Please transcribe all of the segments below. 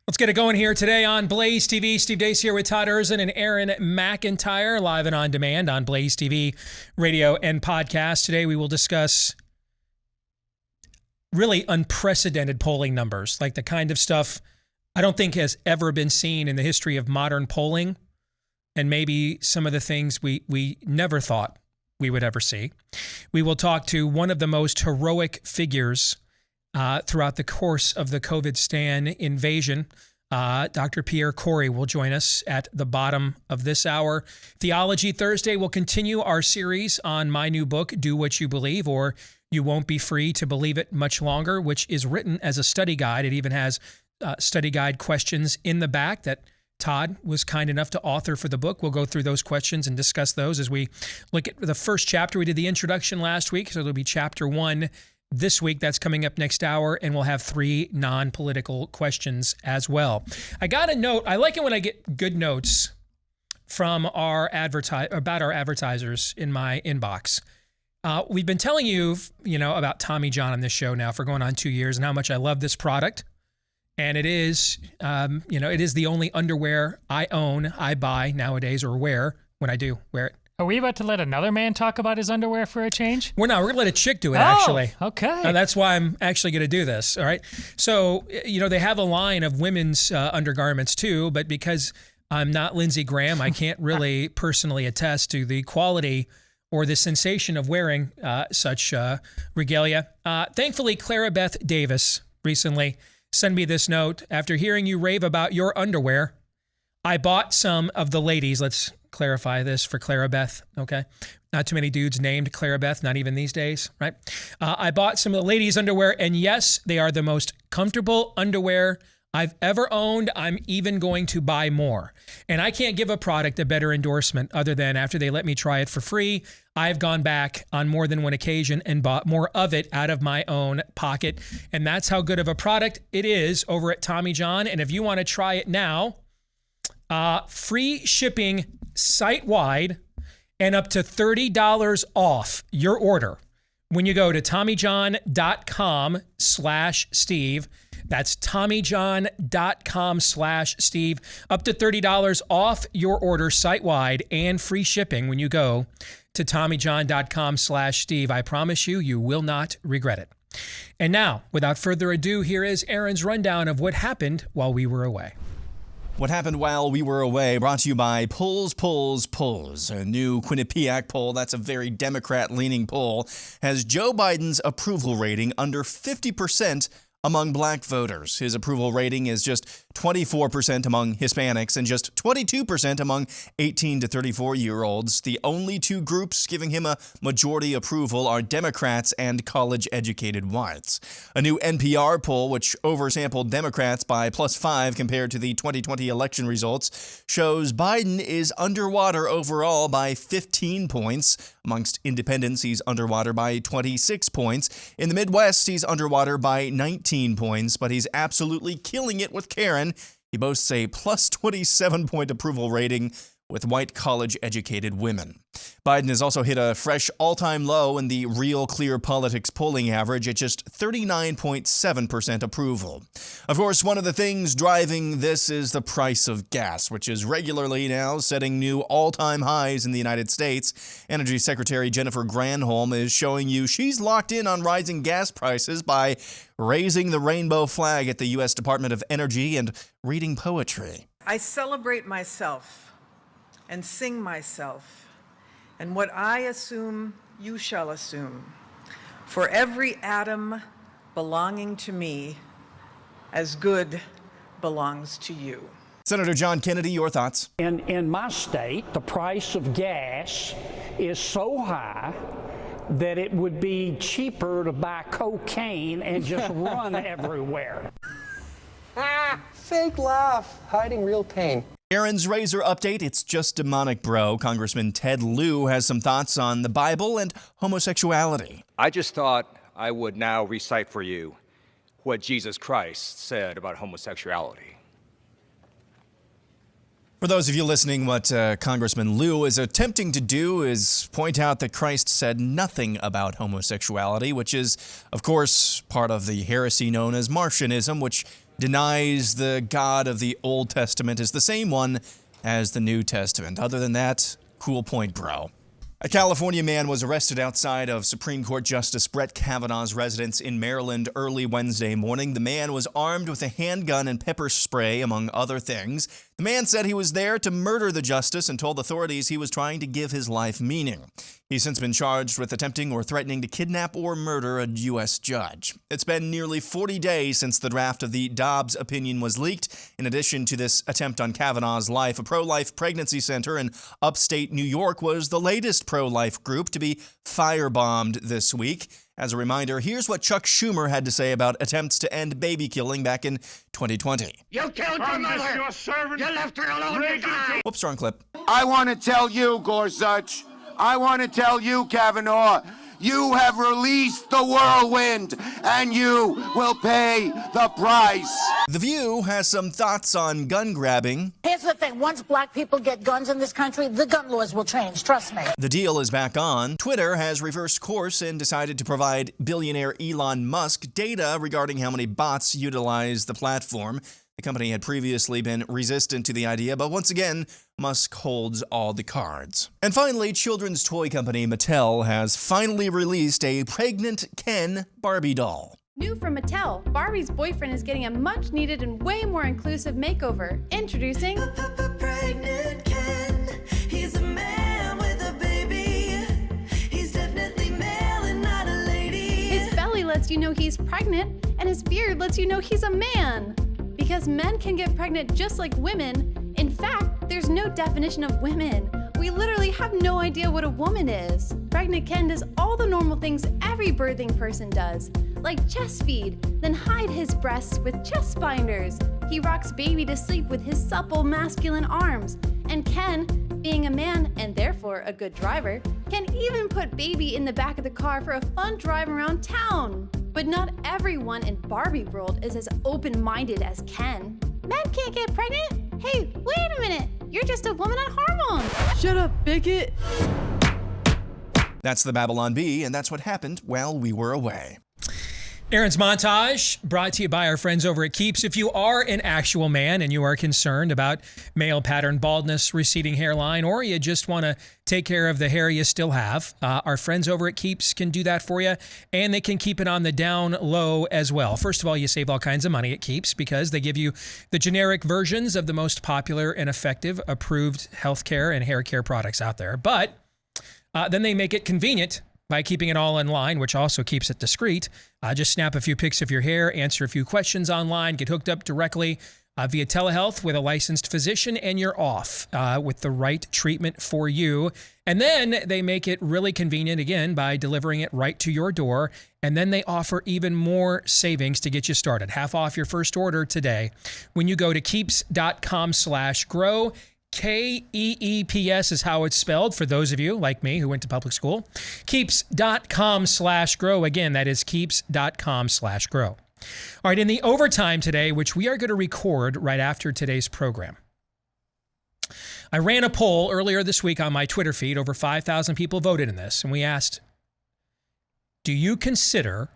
Let's get it going here today on Blaze TV. Steve Deace here with Todd Erzin and Aaron McIntyre, live and on demand on Blaze TV, radio, and podcast. Today we will discuss really unprecedented polling numbers, like the kind of stuff I don't think has ever been seen in the history of modern polling, and maybe some of the things we never thought we would ever see. We will talk to one of the most heroic figures throughout the course of the COVID invasion. Dr. Pierre Kory will join us at the bottom of this hour. Theology Thursday will continue our series on my new book, Do What You Believe, or You Won't Be Free to Believe It Much Longer, which is written as a study guide. It even has study guide questions in the back that Todd was kind enough to author for the book. We'll go through those questions and discuss those as we look at the first chapter. We did the introduction last week, so it'll be chapter 1 this week. That's coming up next hour, and we'll have 3 non-political questions as well. I got a note. I like it when I get good notes from our about our advertisers in my inbox. We've been telling you, about Tommy John on this show now for going on 2 years, and how much I love this product. And it is, it is the only underwear I own, I buy nowadays, or wear when I do wear it. Are we about to let another man talk about his underwear for a change? We're not. We're going to let a chick do it, actually. Okay. That's why I'm actually going to do this, all right? So, they have a line of women's undergarments, too, but because I'm not Lindsey Graham, I can't really personally attest to the quality or the sensation of wearing such regalia. Thankfully, Clara Beth Davis recently sent me this note. After hearing you rave about your underwear, I bought some of the ladies. Let's clarify this for Clara Beth, okay? Not too many dudes named Clara Beth, not even these days, right? I bought some of the ladies' underwear, and yes, they are the most comfortable underwear I've ever owned. I'm even going to buy more. And I can't give a product a better endorsement other than after they let me try it for free, I've gone back on more than one occasion and bought more of it out of my own pocket. And that's how good of a product it is over at Tommy John. And if you want to try it now, free shipping site-wide and up to $30 off your order when you go to TommyJohn.com/Steve. That's TommyJohn.com/Steve. Up to $30 off your order site-wide and free shipping when you go to TommyJohn.com/Steve. I promise you will not regret it. And now, without further ado, here is Aaron's rundown of what happened while we were away. What happened while we were away, brought to you by Polls. A new Quinnipiac poll, that's a very Democrat-leaning poll, has Joe Biden's approval rating under 50% among black voters. His approval rating is just 24% among Hispanics and just 22% among 18 to 34-year-olds. The only two groups giving him a majority approval are Democrats and college-educated whites. A new NPR poll, which oversampled Democrats by +5 compared to the 2020 election results, shows Biden is underwater overall by 15 points. Amongst independents, he's underwater by 26 points. In the Midwest, he's underwater by 19 points, but he's absolutely killing it with Karen. He boasts a +27-point approval rating with white college-educated women. Biden has also hit a fresh all-time low in the Real Clear Politics polling average at just 39.7% approval. Of course, one of the things driving this is the price of gas, which is regularly now setting new all-time highs in the United States. Energy Secretary Jennifer Granholm is showing you she's locked in on rising gas prices by raising the rainbow flag at the U.S. Department of Energy and reading poetry. I celebrate myself and sing myself, and what I assume, you shall assume. For every atom belonging to me, as good belongs to you. Senator John Kennedy, your thoughts? In my state, the price of gas is so high that it would be cheaper to buy cocaine and just run everywhere. Fake laugh, hiding real pain. Aaron's Razor update, it's just demonic, bro. Congressman Ted Lieu has some thoughts on the Bible and homosexuality. I just thought I would now recite for you what Jesus Christ said about homosexuality. For those of you listening, what Congressman Lieu is attempting to do is point out that Christ said nothing about homosexuality, which is, of course, part of the heresy known as Martianism, which denies the God of the Old Testament is the same one as the New Testament. Other than that, cool point, bro. A California man was arrested outside of Supreme Court Justice Brett Kavanaugh's residence in Maryland early Wednesday morning. The man was armed with a handgun and pepper spray, among other things. The man said he was there to murder the justice and told authorities he was trying to give his life meaning. He's since been charged with attempting or threatening to kidnap or murder a U.S. judge. It's been nearly 40 days since the draft of the Dobbs opinion was leaked. In addition to this attempt on Kavanaugh's life, a pro-life pregnancy center in upstate New York was the latest pro-life group to be firebombed this week. As a reminder, here's what Chuck Schumer had to say about attempts to end baby killing back in 2020. You killed your mother! Your servant. You left her alone to die! Whoops, wrong clip. I want to tell you, Gorsuch, I want to tell you, Kavanaugh, you have released the whirlwind, and you will pay the price. The View has some thoughts on gun grabbing. Here's the thing. Once black people get guns in this country, the gun laws will change. Trust me. The deal is back on. Twitter has reversed course and decided to provide billionaire Elon Musk data regarding how many bots utilize the platform. The company had previously been resistant to the idea, but once again, Musk holds all the cards. And finally, children's toy company Mattel has finally released a pregnant Ken Barbie doll. New from Mattel, Barbie's boyfriend is getting a much-needed and way more inclusive makeover. Introducing Pregnant Ken. He's a man with a baby. He's definitely male and not a lady. His belly lets you know he's pregnant, and his beard lets you know he's a man. Because men can get pregnant just like women. In fact, there's no definition of women. We literally have no idea what a woman is. Pregnant Ken does all the normal things every birthing person does, like chest feed, then hide his breasts with chest binders. He rocks baby to sleep with his supple masculine arms. And Ken, being a man and therefore a good driver, can even put baby in the back of the car for a fun drive around town. But not everyone in Barbie world is as open-minded as Ken. Men can't get pregnant? Hey, wait a minute. You're just a woman on hormones. Shut up, bigot. That's the Babylon Bee, and that's what happened while we were away. Aaron's Montage, brought to you by our friends over at Keeps. If you are an actual man and you are concerned about male pattern baldness, receding hairline, or you just want to take care of the hair you still have, our friends over at Keeps can do that for you, and they can keep it on the down low as well. First of all, you save all kinds of money at Keeps because they give you the generic versions of the most popular and effective approved healthcare and hair care products out there. But then they make it convenient by keeping it all in line, which also keeps it discreet. Just snap a few pics of your hair, answer a few questions online, get hooked up directly via telehealth with a licensed physician, and you're off with the right treatment for you. And then they make it really convenient, again, by delivering it right to your door. And then they offer even more savings to get you started. Half off your first order today when you go to keeps.com/grow. Keeps is how it's spelled for those of you like me who went to public school. Keeps.com/grow. Again, that is keeps.com/grow. All right, in the overtime today, which we are going to record right after today's program, I ran a poll earlier this week on my Twitter feed. Over 5,000 people voted in this, and we asked, do you consider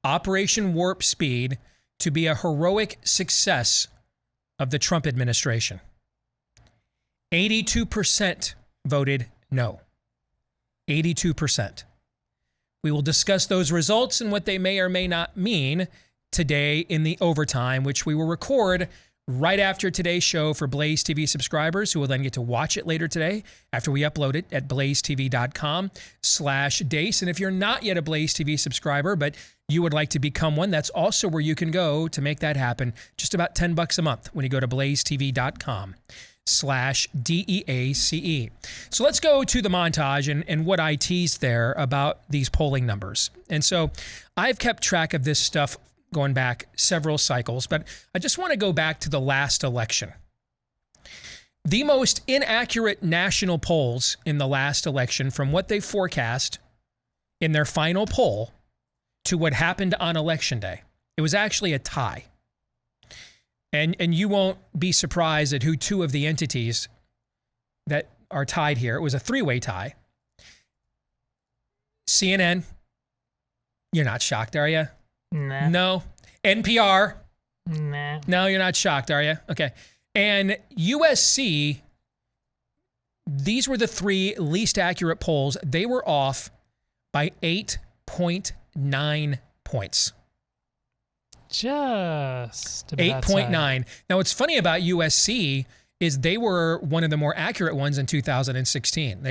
Operation Warp Speed to be a heroic success of the Trump administration? 82% voted no. 82%. We will discuss those results and what they may or may not mean today in the overtime, which we will record right after today's show for Blaze TV subscribers who will then get to watch it later today after we upload it at blazetv.com/Deace. And if you're not yet a Blaze TV subscriber, but you would like to become one, that's also where you can go to make that happen. Just about $10 a month when you go to blazetv.com/DEACE. So let's go to the montage and what I teased there about these polling numbers. And so I've kept track of this stuff going back several cycles, but I just want to go back to the last election. The most inaccurate national polls in the last election, from what they forecast in their final poll to what happened on election day, it was actually a tie. And you won't be surprised at who two of the entities that are tied here. It was a three-way tie. CNN, you're not shocked, are you? Nah. No. NPR, Nah. No, you're not shocked, are you? Okay. And USC, these were the 3 least accurate polls. They were off by 8.9 points. Just about 8.9. Now, what's funny about USC is they were one of the more accurate ones in 2016.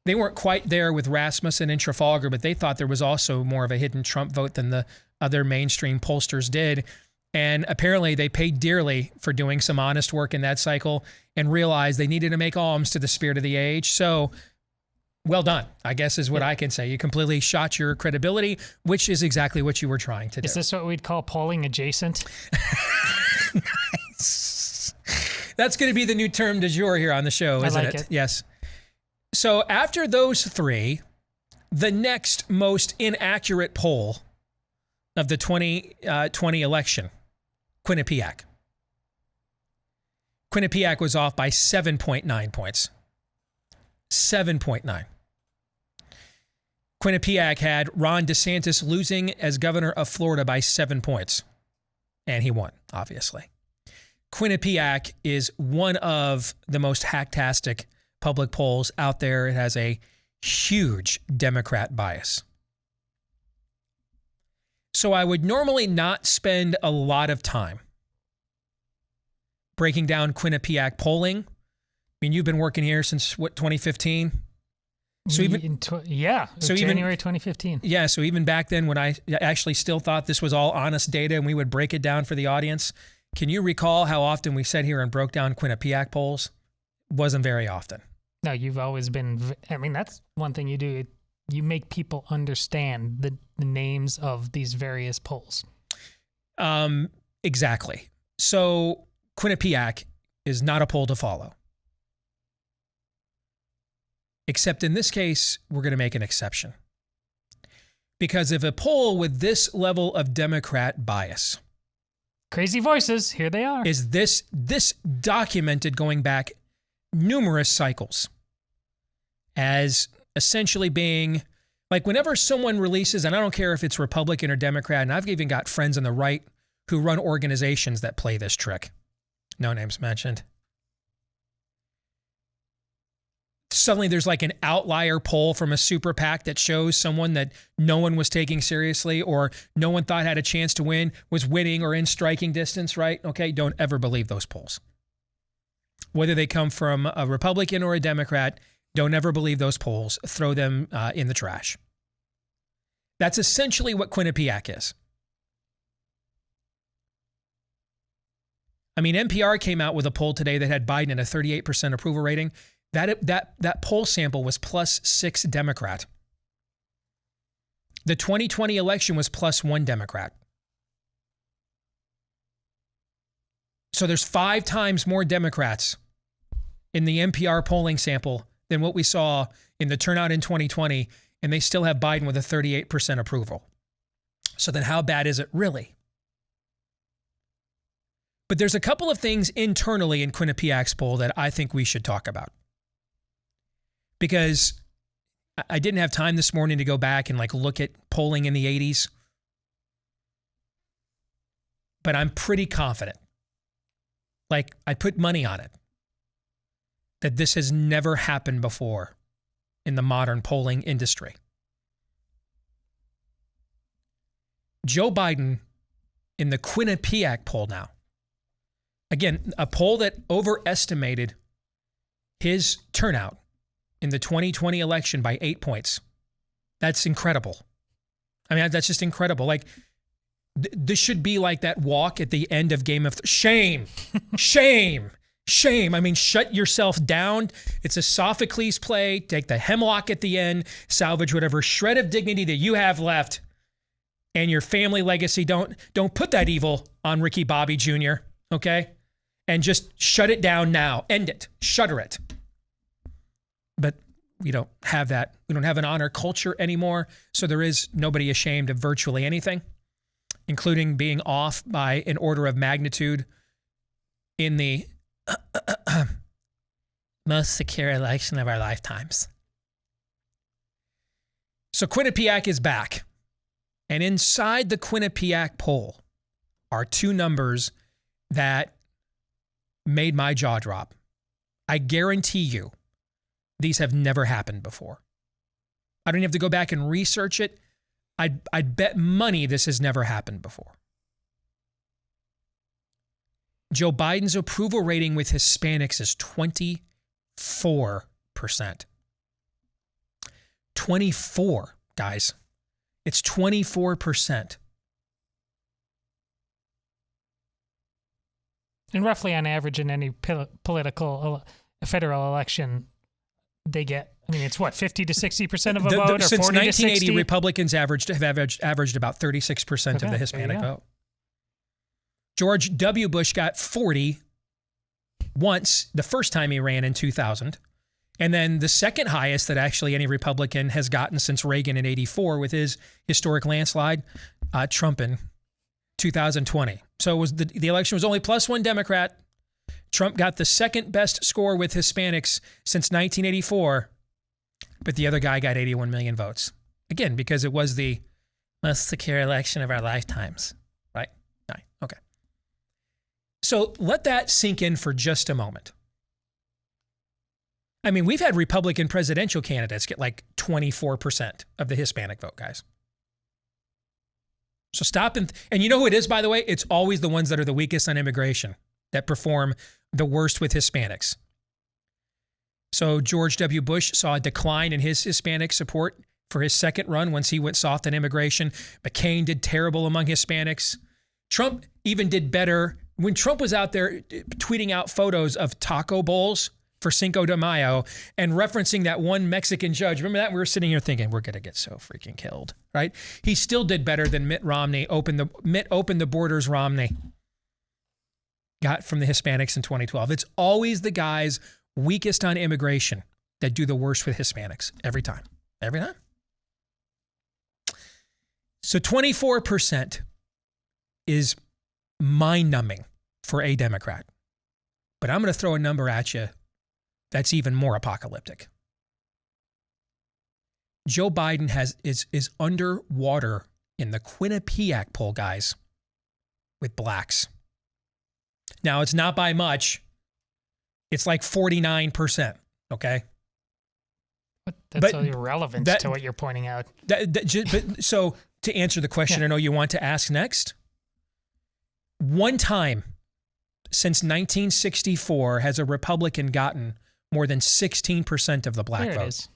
They weren't quite there with Rasmussen and Trafalgar, but they thought there was also more of a hidden Trump vote than the other mainstream pollsters did. And apparently they paid dearly for doing some honest work in that cycle and realized they needed to make alms to the spirit of the age. So well done, I guess is what I can say. You completely shot your credibility, which is exactly what you were trying to do. Is this what we'd call polling adjacent? Nice. That's going to be the new term du jour here on the show, isn't like it? Yes. So after those 3, the next most inaccurate poll of the 2020 election, Quinnipiac. Quinnipiac was off by 7.9 points. 7.9. Quinnipiac had Ron DeSantis losing as governor of Florida by 7 points. And he won, obviously. Quinnipiac is one of the most hacktastic public polls out there. It has a huge Democrat bias. So I would normally not spend a lot of time breaking down Quinnipiac polling. I mean, you've been working here since, what, 2015? So even January 2015. Yeah, so even back then when I actually still thought this was all honest data and we would break it down for the audience, can you recall how often we sat here and broke down Quinnipiac polls? Wasn't very often. No, you've always been, I mean, that's one thing you do. You make people understand the names of these various polls. Exactly. So Quinnipiac is not a poll to follow. Except in this case, we're going to make an exception. Because if a poll with this level of Democrat bias, crazy voices, here they are, is this documented going back numerous cycles as essentially being like whenever someone releases, and I don't care if it's Republican or Democrat, and I've even got friends on the right who run organizations that play this trick. No names mentioned. Suddenly there's like an outlier poll from a super PAC that shows someone that no one was taking seriously or no one thought had a chance to win, was winning or in striking distance, right? Okay, don't ever believe those polls. Whether they come from a Republican or a Democrat, don't ever believe those polls. Throw them in the trash. That's essentially what Quinnipiac is. I mean, NPR came out with a poll today that had Biden at a 38% approval rating. That poll sample was +6 Democrat. The 2020 election was +1 Democrat. So there's 5 times more Democrats in the NPR polling sample than what we saw in the turnout in 2020, and they still have Biden with a 38% approval. So then how bad is it really? But there's a couple of things internally in Quinnipiac's poll that I think we should talk about. Because I didn't have time this morning to go back and like look at polling in the 80s. But I'm pretty confident. Like I put money on it. That this has never happened before in the modern polling industry. Joe Biden in the Quinnipiac poll now. Again, a poll that overestimated his turnout in the 2020 election by 8 points. That's incredible. I mean, that's just incredible. Like, this should be like that walk at the end of Game of Shame. Shame. Shame. I mean, shut yourself down. It's a Sophocles play. Take the hemlock at the end. Salvage whatever shred of dignity that you have left and your family legacy. Don't put that evil on Ricky Bobby Jr., okay? And just shut it down now. End it. Shutter it. But we don't have that. We don't have an honor culture anymore. So there is nobody ashamed of virtually anything, including being off by an order of magnitude in the most secure election of our lifetimes. So Quinnipiac is back. And inside the Quinnipiac poll are two numbers that made my jaw drop. I guarantee you these have never happened before. I don't even have to go back and research it. I'd bet money this has never happened before. Joe Biden's approval rating with Hispanics is 24%. 24, guys. It's 24%. And roughly on average in any political federal election, they get, I mean, it's what, 50 to 60% of a vote, or 40 since to 1980, 60? Republicans have averaged about 36% of the Hispanic vote. George W. Bush got 40 once, the first time he ran in 2000. And then the second highest that actually any Republican has gotten since Reagan in 84 with his historic landslide, Trump in 2020. So it was the election was only plus one Democrat. Trump got the second best score with Hispanics since 1984, but the other guy got 81 million votes. Again, because it was the most secure election of our lifetimes, right? Okay. So let that sink in for just a moment. I mean, we've had Republican presidential candidates get like 24% of the Hispanic vote, guys. So stop and you know who it is, by the way? It's always the ones that are the weakest on immigration that perform the worst with Hispanics. So George W. Bush saw a decline in his Hispanic support for his second run once he went soft on immigration. McCain did terrible among Hispanics. Trump even did better when Trump was out there tweeting out photos of taco bowls for Cinco de Mayo and referencing that one Mexican judge. Remember that? We were sitting here thinking, we're going to get so freaking killed, right? He still did better than Mitt Romney, opened the borders Romney got from the Hispanics in 2012. It's always the guys weakest on immigration that do the worst with Hispanics every time. Every time. So 24% is mind-numbing for a Democrat. But I'm going to throw a number at you that's even more apocalyptic. Joe Biden is underwater in the Quinnipiac poll, guys, with blacks. Now, it's not by much. It's like 49%, okay? That's irrelevant to what you're pointing out. So to answer the question I know you want to ask next, one time since 1964 has a Republican gotten more than 16% of the black vote. Is.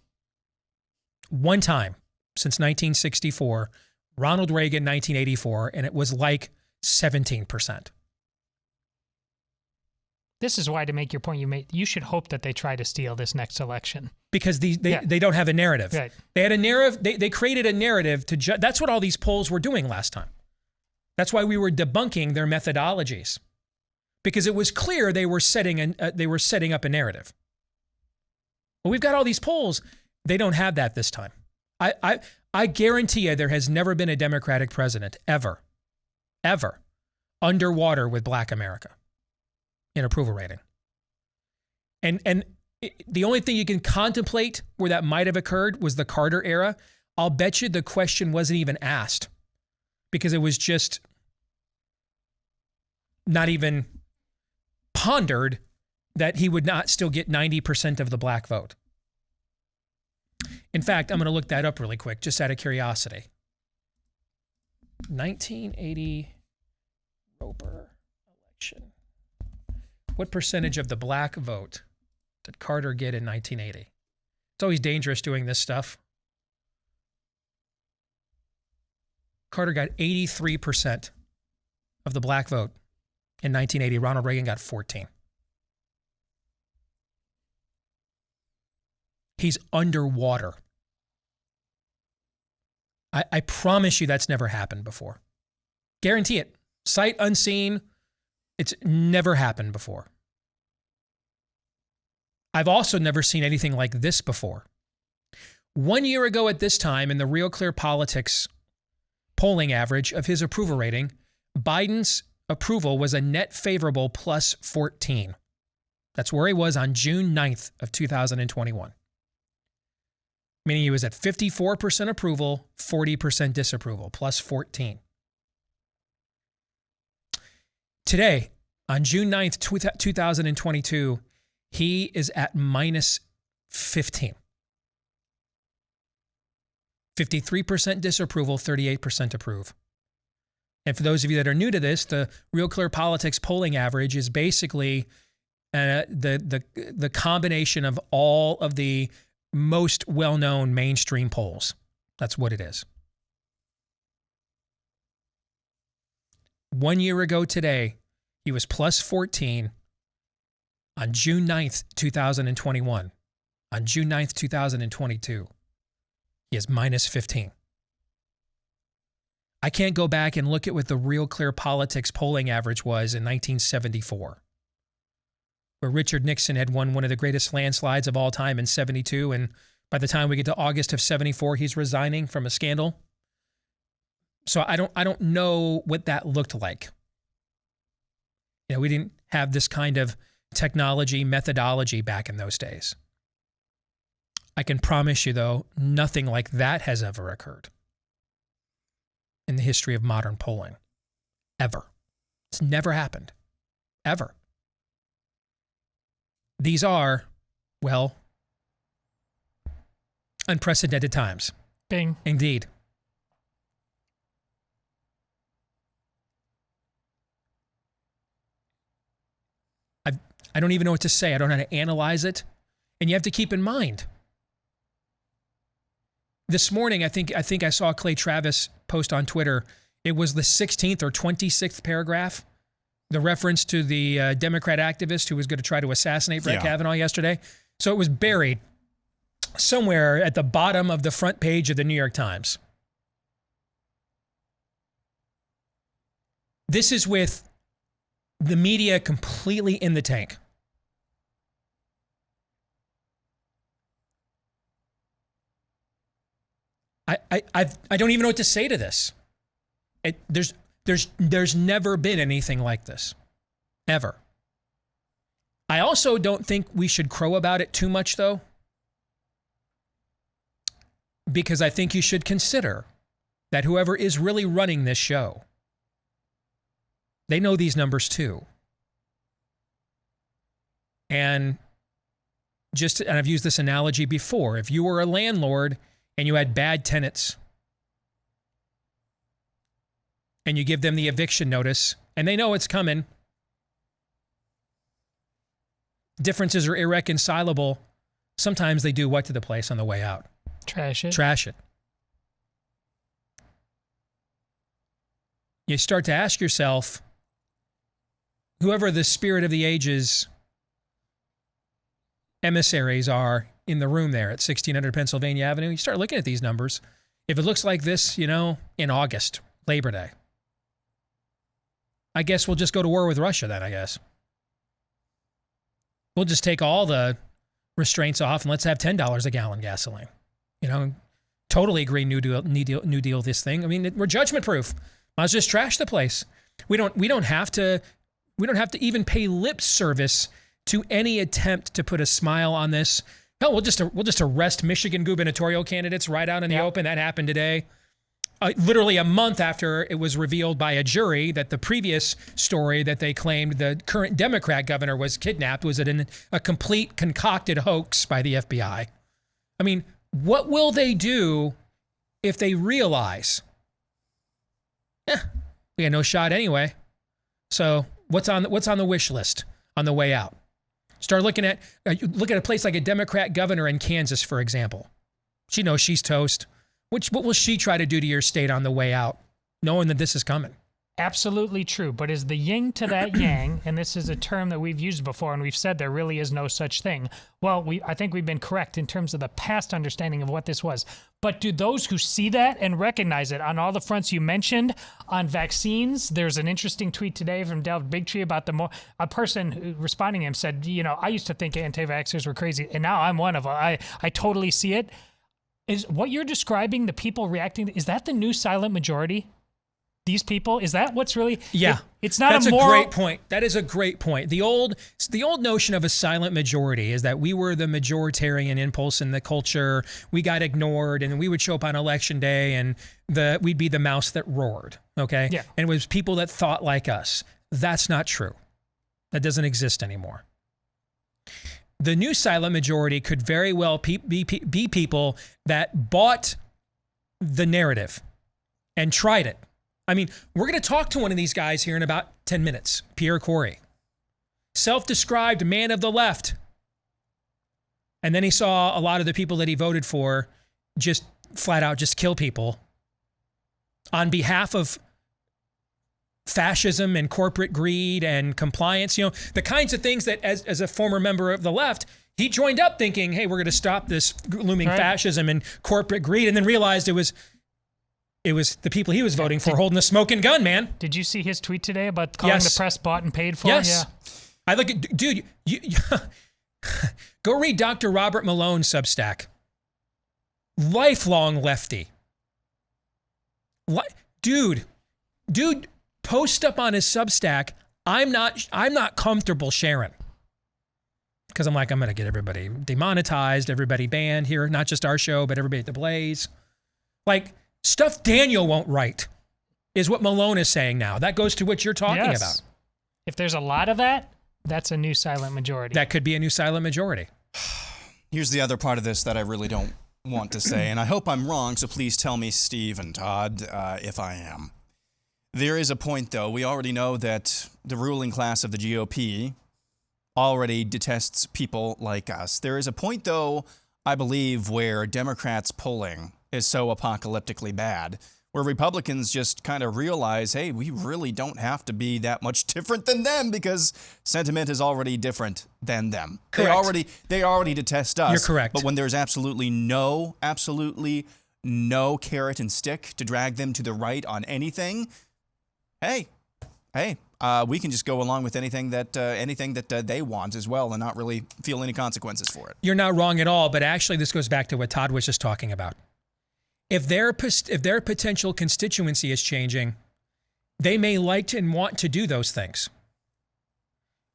One time since 1964, Ronald Reagan, 1984, and it was like 17%. This is why, to make your point you made, you should hope that they try to steal this next election. Because they don't have a narrative. Right. They had a narrative. They created a narrative to that's what all these polls were doing last time. That's why we were debunking their methodologies, because it was clear they were setting up a narrative. Well, we've got all these polls. They don't have that this time. I guarantee you there has never been a Democratic president ever underwater with Black America in approval rating. And the only thing you can contemplate where that might have occurred was the Carter era. I'll bet you the question wasn't even asked because it was just not even pondered that he would not still get 90% of the black vote. In fact, I'm going to look that up really quick, just out of curiosity. 1980 Roper election. What percentage of the black vote did Carter get in 1980? It's always dangerous doing this stuff. Carter got 83% of the black vote in 1980. Ronald Reagan got 14%. He's underwater. I promise you that's never happened before. Guarantee it. Sight unseen. It's never happened before. I've also never seen anything like this before. 1 year ago at this time, in the Real Clear Politics polling average of his approval rating, Biden's approval was a net favorable plus 14. That's where he was on June 9th of 2021. Meaning he was at 54% approval, 40% disapproval, plus 14. Today, on June 9th, 2022, he is at minus 15. 53% disapproval, 38% approve. And for those of you that are new to this, the Real Clear Politics polling average is basically the combination of all of the most well-known mainstream polls. That's what it is. 1 year ago today, he was plus 14 on June 9th, 2021. On June 9th, 2022, he is minus 15. I can't go back and look at what the Real Clear Politics polling average was in 1974, where Richard Nixon had won one of the greatest landslides of all time in 72, and by the time we get to August of 74, he's resigning from a scandal. So I don't know what that looked like. You know, we didn't have this kind of technology, methodology back in those days. I can promise you, though, nothing like that has ever occurred in the history of modern polling. Ever. It's never happened. Ever. These are, well, unprecedented times. Bing. Indeed. I don't even know what to say. I don't know how to analyze it. And you have to keep in mind, this morning, I think I saw Clay Travis post on Twitter. It was the 16th or 26th paragraph, the reference to the Democrat activist who was going to try to assassinate Brett Kavanaugh yesterday. So it was buried somewhere at the bottom of the front page of the New York Times. This is with the media completely in the tank. I don't even know what to say to this. There's never been anything like this, ever. I also don't think we should crow about it too much, though, because I think you should consider that whoever is really running this show, they know these numbers too. And I've used this analogy before. If you were a landlord and you had bad tenants, and you give them the eviction notice, and they know it's coming, differences are irreconcilable, sometimes they do what to the place on the way out? Trash it. Trash it. You start to ask yourself, whoever the spirit of the ages emissaries are in the room there at 1600 Pennsylvania Avenue, you start looking at these numbers. If it looks like this, in August, Labor Day, I guess we'll just go to war with Russia then, I guess. We'll just take all the restraints off and let's have $10 a gallon gasoline. Totally agree, New Deal this thing. I mean, we're judgment proof. Might as well just trash the place. We don't have to even pay lip service to any attempt to put a smile on this. Hell, we'll just arrest Michigan gubernatorial candidates right out in the open. That happened today. Literally a month after it was revealed by a jury that the previous story that they claimed the current Democrat governor was kidnapped was a complete concocted hoax by the FBI. I mean, what will they do if they realize, we had no shot anyway? So what's on the wish list on the way out? Start looking at a place like a Democrat governor in Kansas, for example. She knows she's toast. What will she try to do to your state on the way out, knowing that this is coming? Absolutely true. But is the yin to that yang, and this is a term that we've used before, and we've said there really is no such thing. Well, I think we've been correct in terms of the past understanding of what this was. But do those who see that and recognize it on all the fronts you mentioned, on vaccines, there's an interesting tweet today from Del Bigtree about a person responding to him said, I used to think anti-vaxxers were crazy, and now I'm one of them. I totally see it. Is what you're describing, the people reacting, is that the new silent majority? These people? Is that what's really... Yeah. It's not That's a moral... a great point. That is a great point. The old notion of a silent majority is that we were the majoritarian impulse in the culture. We got ignored, and we would show up on election day, and we'd be the mouse that roared, okay? Yeah. And it was people that thought like us. That's not true. That doesn't exist anymore. The new silent majority could very well be people that bought the narrative and tried it. I mean, we're going to talk to one of these guys here in about 10 minutes, Pierre Kory. Self-described man of the left. And then he saw a lot of the people that he voted for just flat out just kill people on behalf of fascism and corporate greed and compliance, you know, the kinds of things that as a former member of the left, he joined up thinking, hey, we're going to stop this looming fascism and corporate greed, and then realized it was the people he was voting for holding a smoking gun, man. Did you see his tweet today about calling the press bought and paid for? Yes. Yeah. I look at, dude, you go read Dr. Robert Malone's Substack. Lifelong lefty. Dude, post up on his Substack. I'm not comfortable sharing. Because I'm going to get everybody demonetized, everybody banned here, not just our show, but everybody at the Blaze. Like, stuff Daniel won't write is what Malone is saying now. That goes to what you're talking about. If there's a lot of that, that's a new silent majority. That could be a new silent majority. Here's the other part of this that I really don't want to say, and I hope I'm wrong, so please tell me, Steve and Todd, if I am. There is a point, though. We already know that the ruling class of the GOP already detests people like us. There is a point, though, I believe, where Democrats' polling is so apocalyptically bad, where Republicans just kind of realize, hey, we really don't have to be that much different than them because sentiment is already different than them. Correct. They already detest us. You're correct. But when there's absolutely no carrot and stick to drag them to the right on anything, hey, we can just go along with anything that they want as well and not really feel any consequences for it. You're not wrong at all, but actually this goes back to what Todd was just talking about. If their potential constituency is changing, they may like and want to do those things.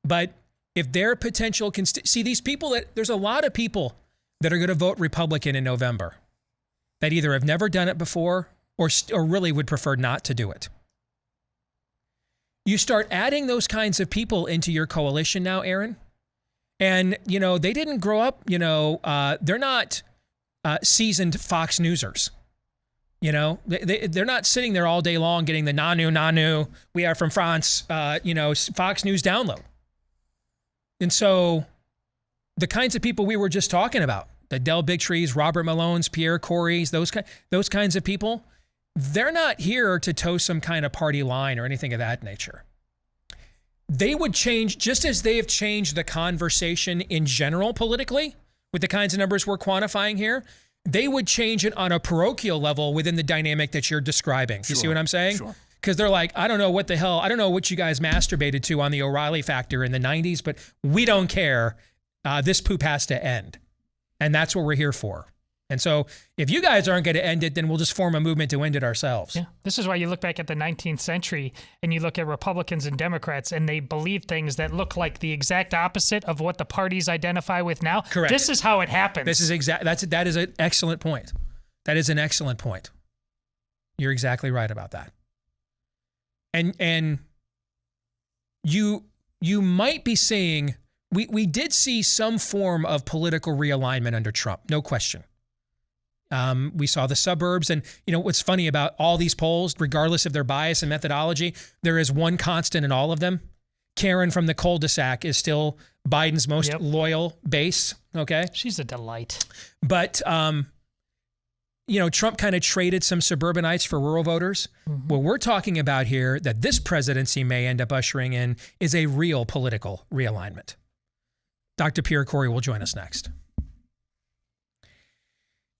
But if their potential see these people, there's a lot of people that are going to vote Republican in November that either have never done it before or really would prefer not to do it. You start adding those kinds of people into your coalition now, Aaron, and they didn't grow up. They're not seasoned Fox Newsers. They're not sitting there all day long getting the nanu, we are from France, Fox News download. And so the kinds of people we were just talking about, the Del Bigtrees, Robert Malone's, Pierre Kory's, those kinds of people, they're not here to toe some kind of party line or anything of that nature. They would change, just as they have changed the conversation in general politically, with the kinds of numbers we're quantifying here, they would change it on a parochial level within the dynamic that you're describing. You see what I'm saying? Sure. Because they're like, I don't know what you guys masturbated to on the O'Reilly factor in the 90s, but we don't care. This poop has to end. And that's what we're here for. And so if you guys aren't going to end it, then we'll just form a movement to end it ourselves. Yeah. This is why you look back at the 19th century and you look at Republicans and Democrats and they believe things that look like the exact opposite of what the parties identify with now. Correct. This is how it happens. That is an excellent point. That is an excellent point. You're exactly right about that. And you might be saying we did see some form of political realignment under Trump, no question. We saw the suburbs, and what's funny about all these polls, regardless of their bias and methodology, there is one constant in all of them. Karen from the cul-de-sac is still Biden's most loyal base. Okay, she's a delight. But Trump kind of traded some suburbanites for rural voters. Mm-hmm. What we're talking about here, that this presidency may end up ushering in, is a real political realignment. Dr. Pierre Kory will join us next.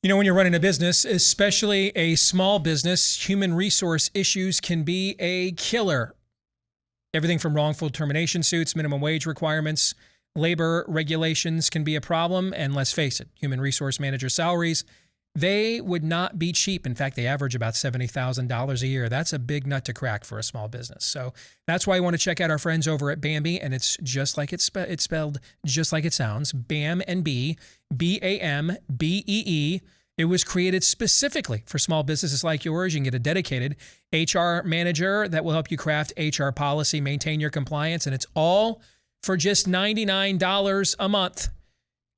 When you're running a business, especially a small business, human resource issues can be a killer. Everything from wrongful termination suits, minimum wage requirements, labor regulations can be a problem. And let's face it, human resource manager salaries, they would not be cheap. In fact, they average about $70,000 a year. That's a big nut to crack for a small business. So that's why you want to check out our friends over at Bambee, and it's just like it's spelled just like it sounds, BAM&B, BAMBEE. It was created specifically for small businesses like yours. You can get a dedicated HR manager that will help you craft HR policy, maintain your compliance, and it's all for just $99 a month.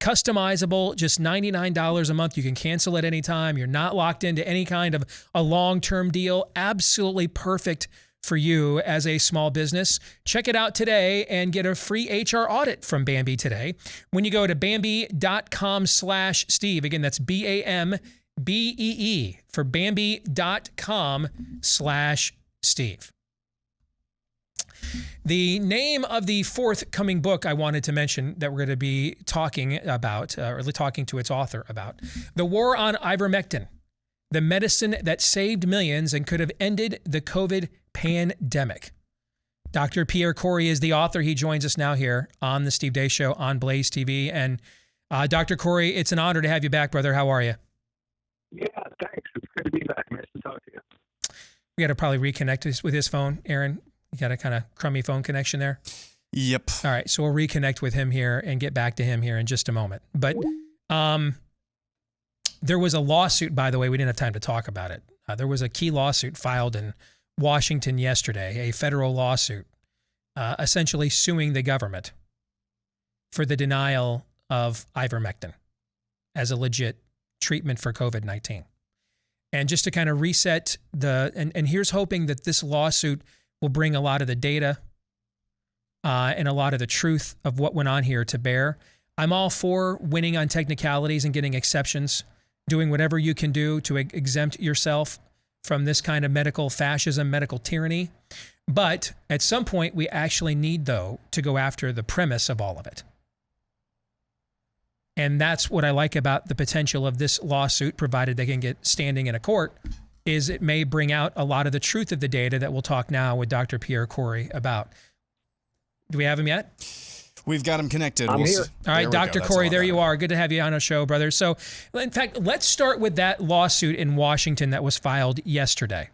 Customizable, just $99 a month. You can cancel at any time. You're not locked into any kind of a long-term deal. Absolutely perfect for you as a small business. Check it out today and get a free HR audit from Bambee today when you go to Bambee.com/Steve. Again, that's BAMBEE for Bambee.com/Steve. The name of the forthcoming book I wanted to mention that we're going to be talking about, or talking to its author about, The War on Ivermectin, the medicine that saved millions and could have ended the COVID pandemic. Dr. Pierre Kory is the author. He joins us now here on the Steve Deace Show on BlazeTV. And Dr. Kory, it's an honor to have you back, brother. How are you? Yeah, thanks. It's good to be back. Nice to talk to you. We got to probably reconnect with his phone, Aaron. You got a kind of crummy phone connection there? Yep. All right, so we'll reconnect with him here and get back to him here in just a moment. But there was a lawsuit, by the way. We didn't have time to talk about it. There was a key lawsuit filed in Washington yesterday, a federal lawsuit, essentially suing the government for the denial of ivermectin as a legit treatment for COVID-19. And just to kind of reset and here's hoping that this lawsuit will bring a lot of the data and a lot of the truth of what went on here to bear. I'm all for winning on technicalities and getting exceptions, doing whatever you can do to exempt yourself from this kind of medical fascism, medical tyranny. But at some point, we actually need, though, to go after the premise of all of it. And that's what I like about the potential of this lawsuit, provided they can get standing in a court, is it may bring out a lot of the truth of the data that we'll talk now with Dr. Pierre Kory about. Do we have him yet? We've got him connected. I'm here. All right, Dr. Kory, there you are. Good to have you on our show, brother. So, in fact, let's start with that lawsuit in Washington that was filed yesterday.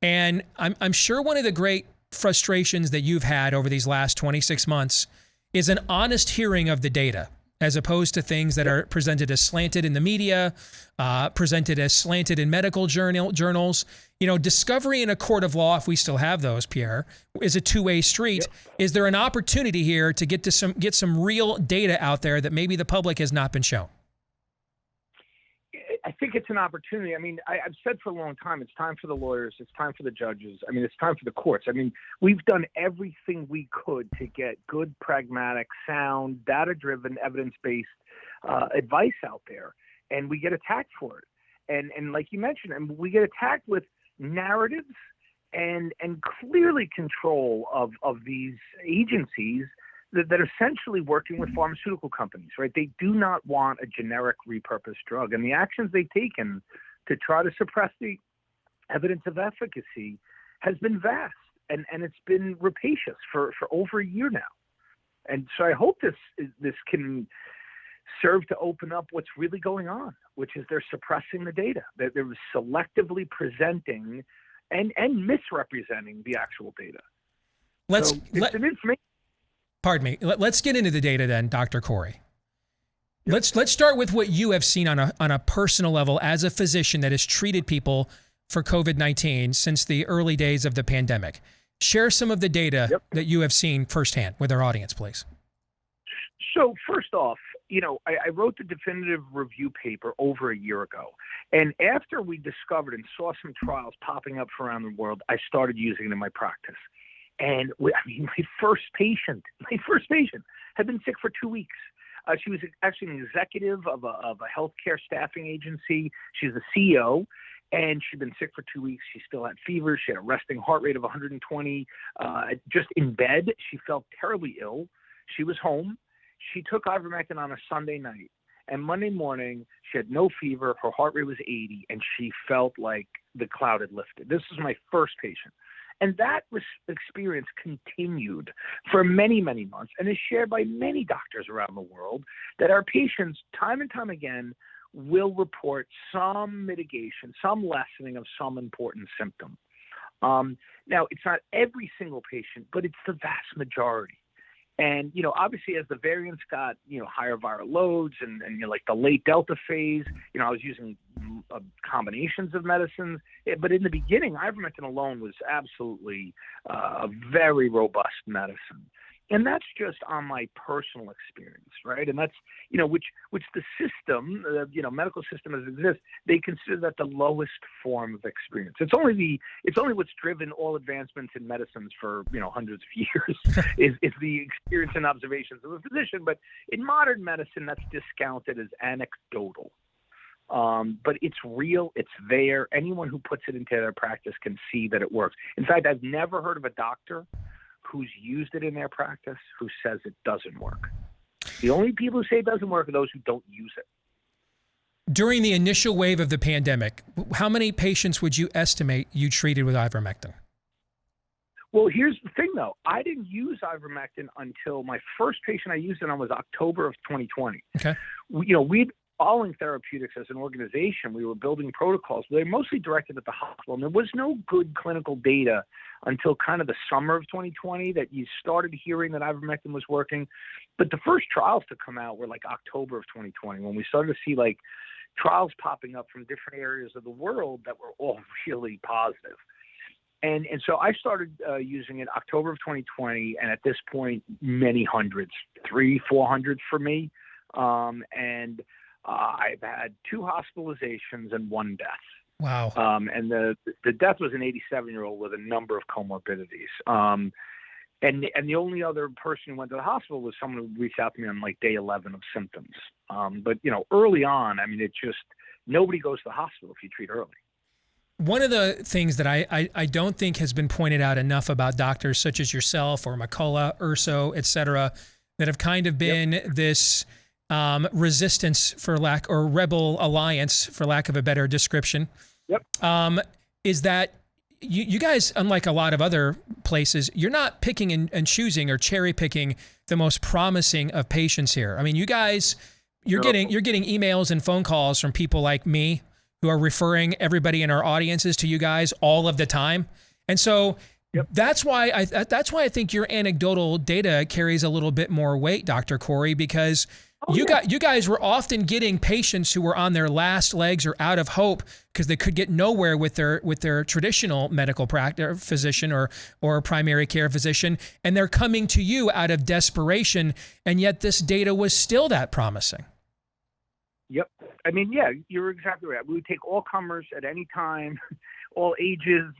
And I'm sure one of the great frustrations that you've had over these last 26 months is an honest hearing of the data, as opposed to things that are presented as slanted in the media, presented as slanted in medical journals. You know, discovery in a court of law, if we still have those, Pierre, is a two-way street. Yep. Is there an opportunity here to get some real data out there that maybe the public has not been shown? I think it's an opportunity. I mean, I've said for a long time, it's time for the lawyers, it's time for the judges. I mean, it's time for the courts. I mean, we've done everything we could to get good, pragmatic, sound, data-driven, evidence-based advice out there, and we get attacked for it. And like you mentioned, and we get attacked with narratives and clearly control of these agencies that are essentially working with pharmaceutical companies, right? They do not want a generic repurposed drug. And the actions they've taken to try to suppress the evidence of efficacy has been vast, and it's been rapacious for over a year now. And so I hope this can serve to open up what's really going on, which is they're suppressing the data. They're selectively presenting and misrepresenting the actual data. Pardon me. Let's get into the data then, Dr. Kory. Let's start with what you have seen on a personal level as a physician that has treated people for COVID-19 since the early days of the pandemic. Share some of the data that you have seen firsthand with our audience, please. So first off, you know, I wrote the definitive review paper over a year ago. And after we discovered and saw some trials popping up from around the world, I started using it in my practice. And my first patient had been sick for 2 weeks. She was actually an executive of a healthcare staffing agency. She's the CEO, and she'd been sick for 2 weeks. She still had fever. She had a resting heart rate of 120. Just in bed, she felt terribly ill. She was home. She took ivermectin on a Sunday night, and Monday morning she had no fever. Her heart rate was 80, and she felt like the cloud had lifted. This was my first patient. And that experience continued for many, many months and is shared by many doctors around the world, that our patients time and time again will report some mitigation, some lessening of some important symptom. Now, it's not every single patient, but it's the vast majority. And, obviously as the variants got, higher viral loads and like the late Delta phase, I was using combinations of medicines. But in the beginning, ivermectin alone was absolutely a very robust medicine. And that's just on my personal experience, right? And that's, which the system, medical system as it exists, they consider that the lowest form of experience. It's only what's driven all advancements in medicines for, hundreds of years is the experience and observations of a physician. But in modern medicine, that's discounted as anecdotal. But it's real, it's there. Anyone who puts it into their practice can see that it works. In fact, I've never heard of a doctor who's used it in their practice who says it doesn't work. The only people who say it doesn't work are those who don't use it. During the initial wave of the pandemic, how many patients would you estimate you treated with ivermectin? Well, here's the thing, though. I didn't use ivermectin until my first patient I used it on was October of 2020. Okay. We'd following therapeutics as an organization. We were building protocols. They were mostly directed at the hospital, and there was no good clinical data until kind of the summer of 2020 that you started hearing that ivermectin was working. But the first trials to come out were like October of 2020, when we started to see like trials popping up from different areas of the world that were all really positive. And so I started using it October of 2020, and at this point, many hundreds, 300-400 for me. And I've had 2 hospitalizations and 1 death. Wow. And the death was an 87-year-old with a number of comorbidities. And the only other person who went to the hospital was someone who reached out to me on like day 11 of symptoms. But, early on, I mean, it just, nobody goes to the hospital if you treat early. One of the things that I don't think has been pointed out enough about doctors such as yourself or McCullough, Urso, et cetera, that have kind of been this resistance for lack, or rebel alliance for lack of a better description, is that you guys, unlike a lot of other places, you're not picking and choosing or cherry picking the most promising of patients here. I mean, you guys, you're getting emails and phone calls from people like me who are referring everybody in our audiences to you guys all of the time. And so that's why I think your anecdotal data carries a little bit more weight, Dr. Kory, because you guys were often getting patients who were on their last legs or out of hope because they could get nowhere with their traditional medical practice physician or primary care physician, and they're coming to you out of desperation, and yet this data was still that promising. Yep. I mean, yeah, you're exactly right. We would take all comers at any time, all ages,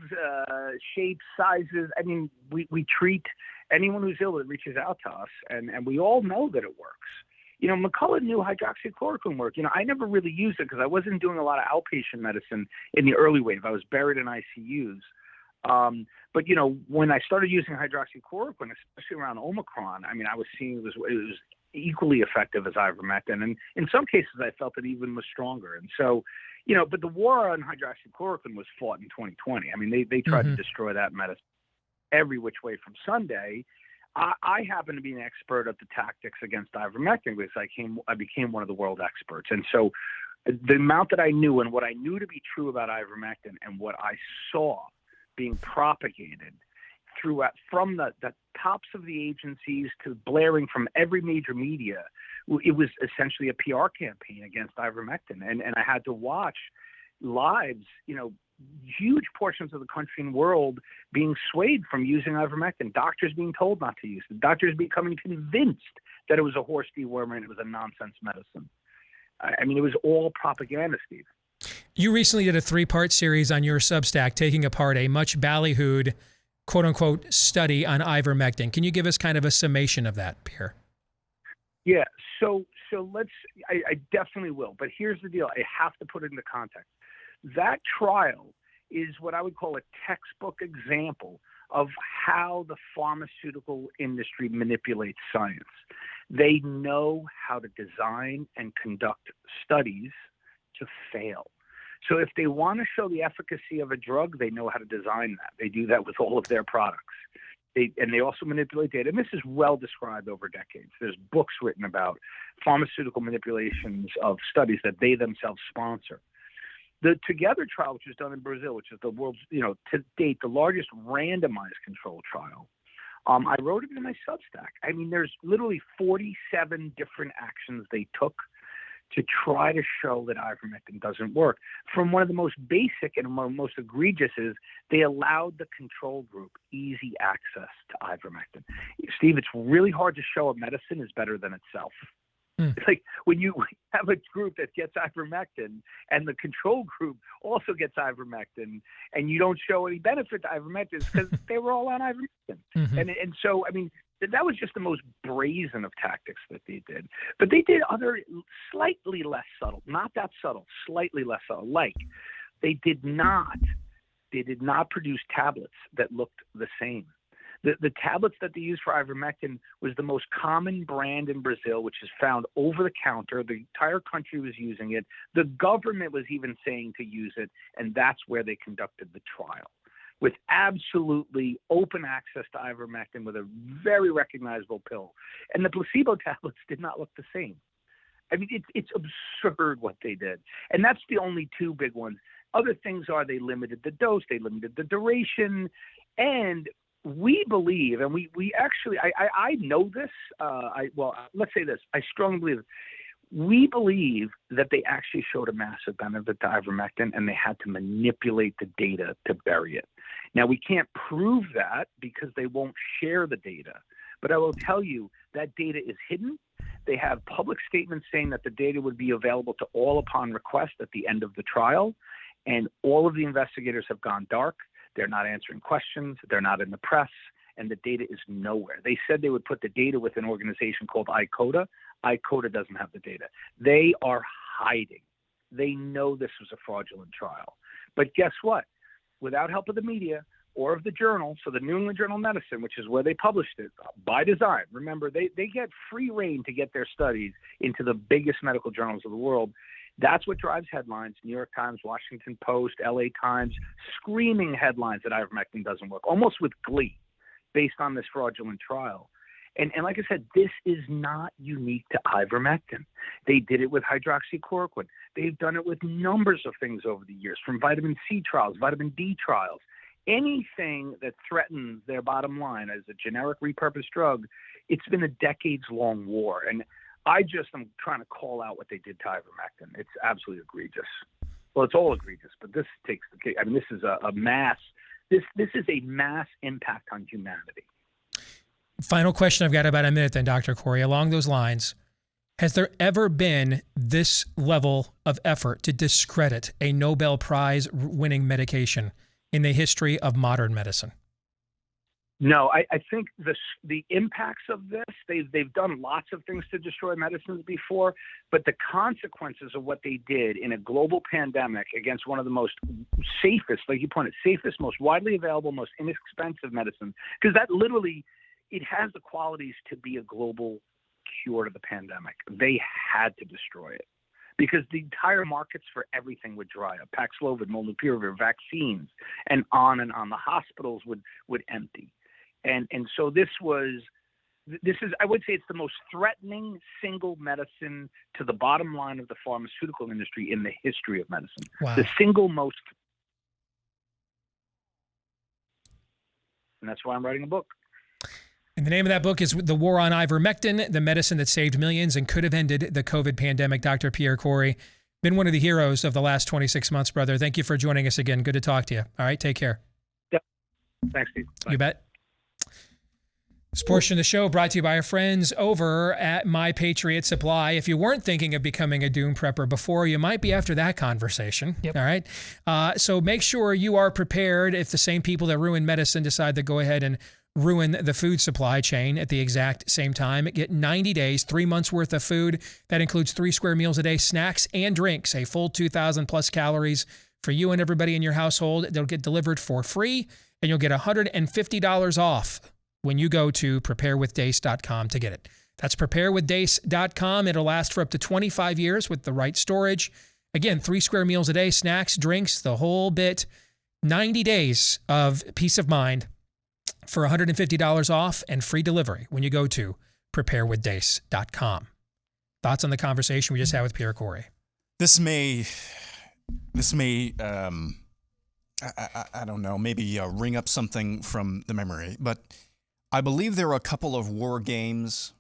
shapes, sizes. I mean, we treat anyone who's ill that reaches out to us, and we all know that it works. McCullough knew hydroxychloroquine worked. I never really used it because I wasn't doing a lot of outpatient medicine in the early wave. I was buried in ICUs. But when I started using hydroxychloroquine, especially around Omicron, I mean, I was seeing it was equally effective as ivermectin, and in some cases, I felt it even was stronger. And so, but the war on hydroxychloroquine was fought in 2020. I mean, they tried to destroy that medicine every which way from Sunday. I happen to be an expert at the tactics against ivermectin because I became one of the world experts. And so the amount that I knew and what I knew to be true about ivermectin and what I saw being propagated from the tops of the agencies to blaring from every major media, it was essentially a PR campaign against ivermectin. And I had to watch lives, huge portions of the country and world being swayed from using ivermectin, doctors being told not to use it, doctors becoming convinced that it was a horse dewormer and it was a nonsense medicine. I mean, it was all propaganda, Steve. You recently did a 3-part series on your Substack taking apart a much ballyhooed, quote-unquote, study on ivermectin. Can you give us kind of a summation of that, Pierre? Yeah, so I definitely will. But here's the deal. I have to put it into context. That trial is what I would call a textbook example of how the pharmaceutical industry manipulates science. They know how to design and conduct studies to fail. So if they want to show the efficacy of a drug, they know how to design that. They do that with all of their products. They also manipulate data. And this is well described over decades. There's books written about pharmaceutical manipulations of studies that they themselves sponsor. The Together trial, which was done in Brazil, which is the world's, to date, the largest randomized controlled trial, I wrote it in my Substack. I mean, there's literally 47 different actions they took to try to show that ivermectin doesn't work. From one of the most basic and most egregious is they allowed the control group easy access to ivermectin. Steve, it's really hard to show a medicine is better than itself. It's like when you have a group that gets ivermectin and the control group also gets ivermectin and you don't show any benefit to ivermectin because they were all on ivermectin. And so, I mean, that was just the most brazen of tactics that they did. But they did other slightly less subtle, not that subtle, slightly less subtle. Like they did not produce tablets that looked the same. The tablets that they used for ivermectin was the most common brand in Brazil, which is found over the counter. The entire country was using it. The government was even saying to use it, and that's where they conducted the trial, with absolutely open access to ivermectin with a very recognizable pill. And the placebo tablets did not look the same. I mean, it's absurd what they did. And that's the only two big ones. Other things are they limited the dose, they limited the duration, and we believe, and we actually, I know this, let's say this, I strongly believe it. We believe that they actually showed a massive benefit to ivermectin and they had to manipulate the data to bury it. Now, we can't prove that because they won't share the data, but I will tell you that data is hidden. They have public statements saying that the data would be available to all upon request at the end of the trial, and all of the investigators have gone dark. They're not answering questions. They're not in the press, and the data is nowhere. They said they would put the data with an organization called ICOTA. ICOTA doesn't have the data. They are hiding. They know this was a fraudulent trial. But guess what? Without help of the media or of the journal, so the New England Journal of Medicine, which is where they published it by design. Remember, they get free reign to get their studies into the biggest medical journals of the world. That's what drives headlines. New York Times, Washington Post, LA Times, screaming headlines that ivermectin doesn't work, almost with glee, based on this fraudulent trial. And like I said, this is not unique to ivermectin. They did it with hydroxychloroquine. They've done it with numbers of things over the years, from vitamin C trials, vitamin D trials. Anything that threatens their bottom line as a generic repurposed drug, it's been a decades-long war. And I just am trying to call out what they did to ivermectin. It's absolutely egregious. Well, it's all egregious, but this takes the cake. I mean, this is a mass. This is a mass impact on humanity. Final question. I've got about a minute then, Dr. Kory. Along those lines, has there ever been this level of effort to discredit a Nobel Prize winning medication in the history of modern medicine? No, I think the impacts of this, they've done lots of things to destroy medicines before, but the consequences of what they did in a global pandemic against one of the most safest, like you pointed, safest, most widely available, most inexpensive medicine, because that literally, it has the qualities to be a global cure to the pandemic. They had to destroy it because the entire markets for everything would dry up. Paxlovid, molnupiravir, vaccines, and on. The hospitals would empty. And so this is, I would say it's the most threatening single medicine to the bottom line of the pharmaceutical industry in the history of medicine. Wow. The single most. And that's why I'm writing a book. And the name of that book is The War on Ivermectin, the medicine that saved millions and could have ended the COVID pandemic. Dr. Pierre Kory, been one of the heroes of the last 26 months, brother. Thank you for joining us again. Good to talk to you. All right, take care. Yep. Thanks, Steve. Bye. You bet. This portion of the show brought to you by our friends over at My Patriot Supply. If you weren't thinking of becoming a doom prepper before, you might be after that conversation. Yep. All right. So make sure you are prepared if the same people that ruin medicine decide to go ahead and ruin the food supply chain at the exact same time. Get 90 days, 3 months worth of food. That includes 3 square meals a day, snacks and drinks, a full 2,000 plus calories for you and everybody in your household. They'll get delivered for free, and you'll get $150 off when you go to preparewithdace.com to get it. That's preparewithdace.com. It'll last for up to 25 years with the right storage. Again, 3 square meals a day, snacks, drinks, the whole bit. 90 days of peace of mind for $150 off and free delivery when you go to preparewithdace.com. Thoughts on the conversation we just had with Pierre Kory? This may I don't know, maybe ring up something from the memory, but I believe there are a couple of war games,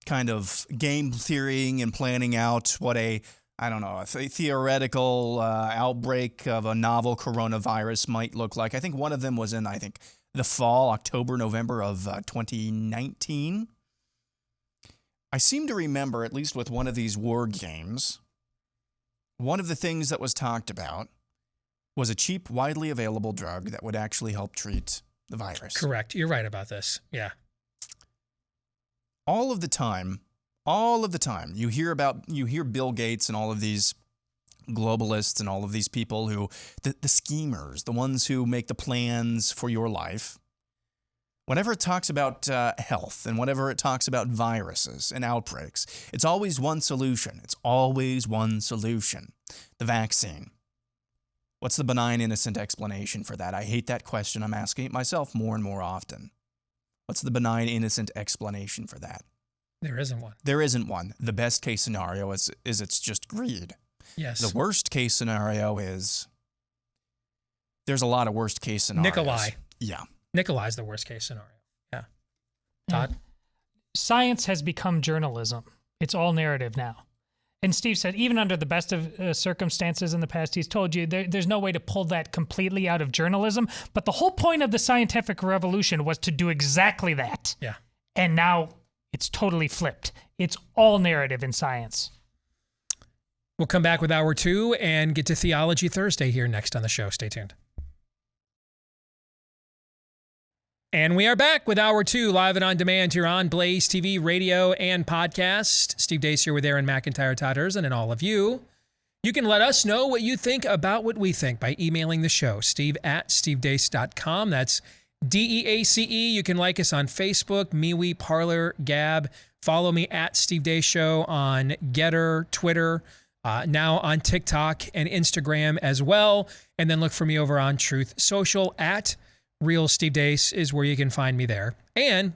kind of game theorying and planning out what a theoretical outbreak of a novel coronavirus might look like. I think one of them was in, the fall, October, November of 2019. I seem to remember, at least with one of these war games, one of the things that was talked about was a cheap, widely available drug that would actually help treat the virus. Correct. You're right about this. Yeah. All of the time, you hear Bill Gates and all of these globalists and all of these people who, the schemers, the ones who make the plans for your life. Whenever it talks about health and whenever it talks about viruses and outbreaks, it's always one solution. The vaccine. What's the benign, innocent explanation for that? I hate that question. I'm asking it myself more and more often. What's the benign, innocent explanation for that? There isn't one. There isn't one. The best case scenario is it's just greed. Yes. The worst case scenario is there's a lot of worst case scenarios. Nikolai. Yeah. Nikolai's the worst case scenario. Yeah. Todd? Science has become journalism. It's all narrative now. And Steve said, even under the best of circumstances in the past, he's told you there's no way to pull that completely out of journalism. But the whole point of the scientific revolution was to do exactly that. Yeah. And now it's totally flipped. It's all narrative in science. We'll come back with Hour 2 and get to Theology Thursday here next on the show. Stay tuned. And we are back with Hour 2, live and on demand here on Blaze TV, radio, and podcast. Steve Deace here with Aaron McIntyre, Todd Erzin, and all of you. You can let us know what you think about what we think by emailing the show, steve@stevedeace.com. That's DEACE. You can like us on Facebook, MeWe, Parler, Gab. Follow me at Steve Deace Show on Getter, Twitter, now on TikTok and Instagram as well. And then look for me over on Truth Social at Real Steve Deace is where you can find me there. And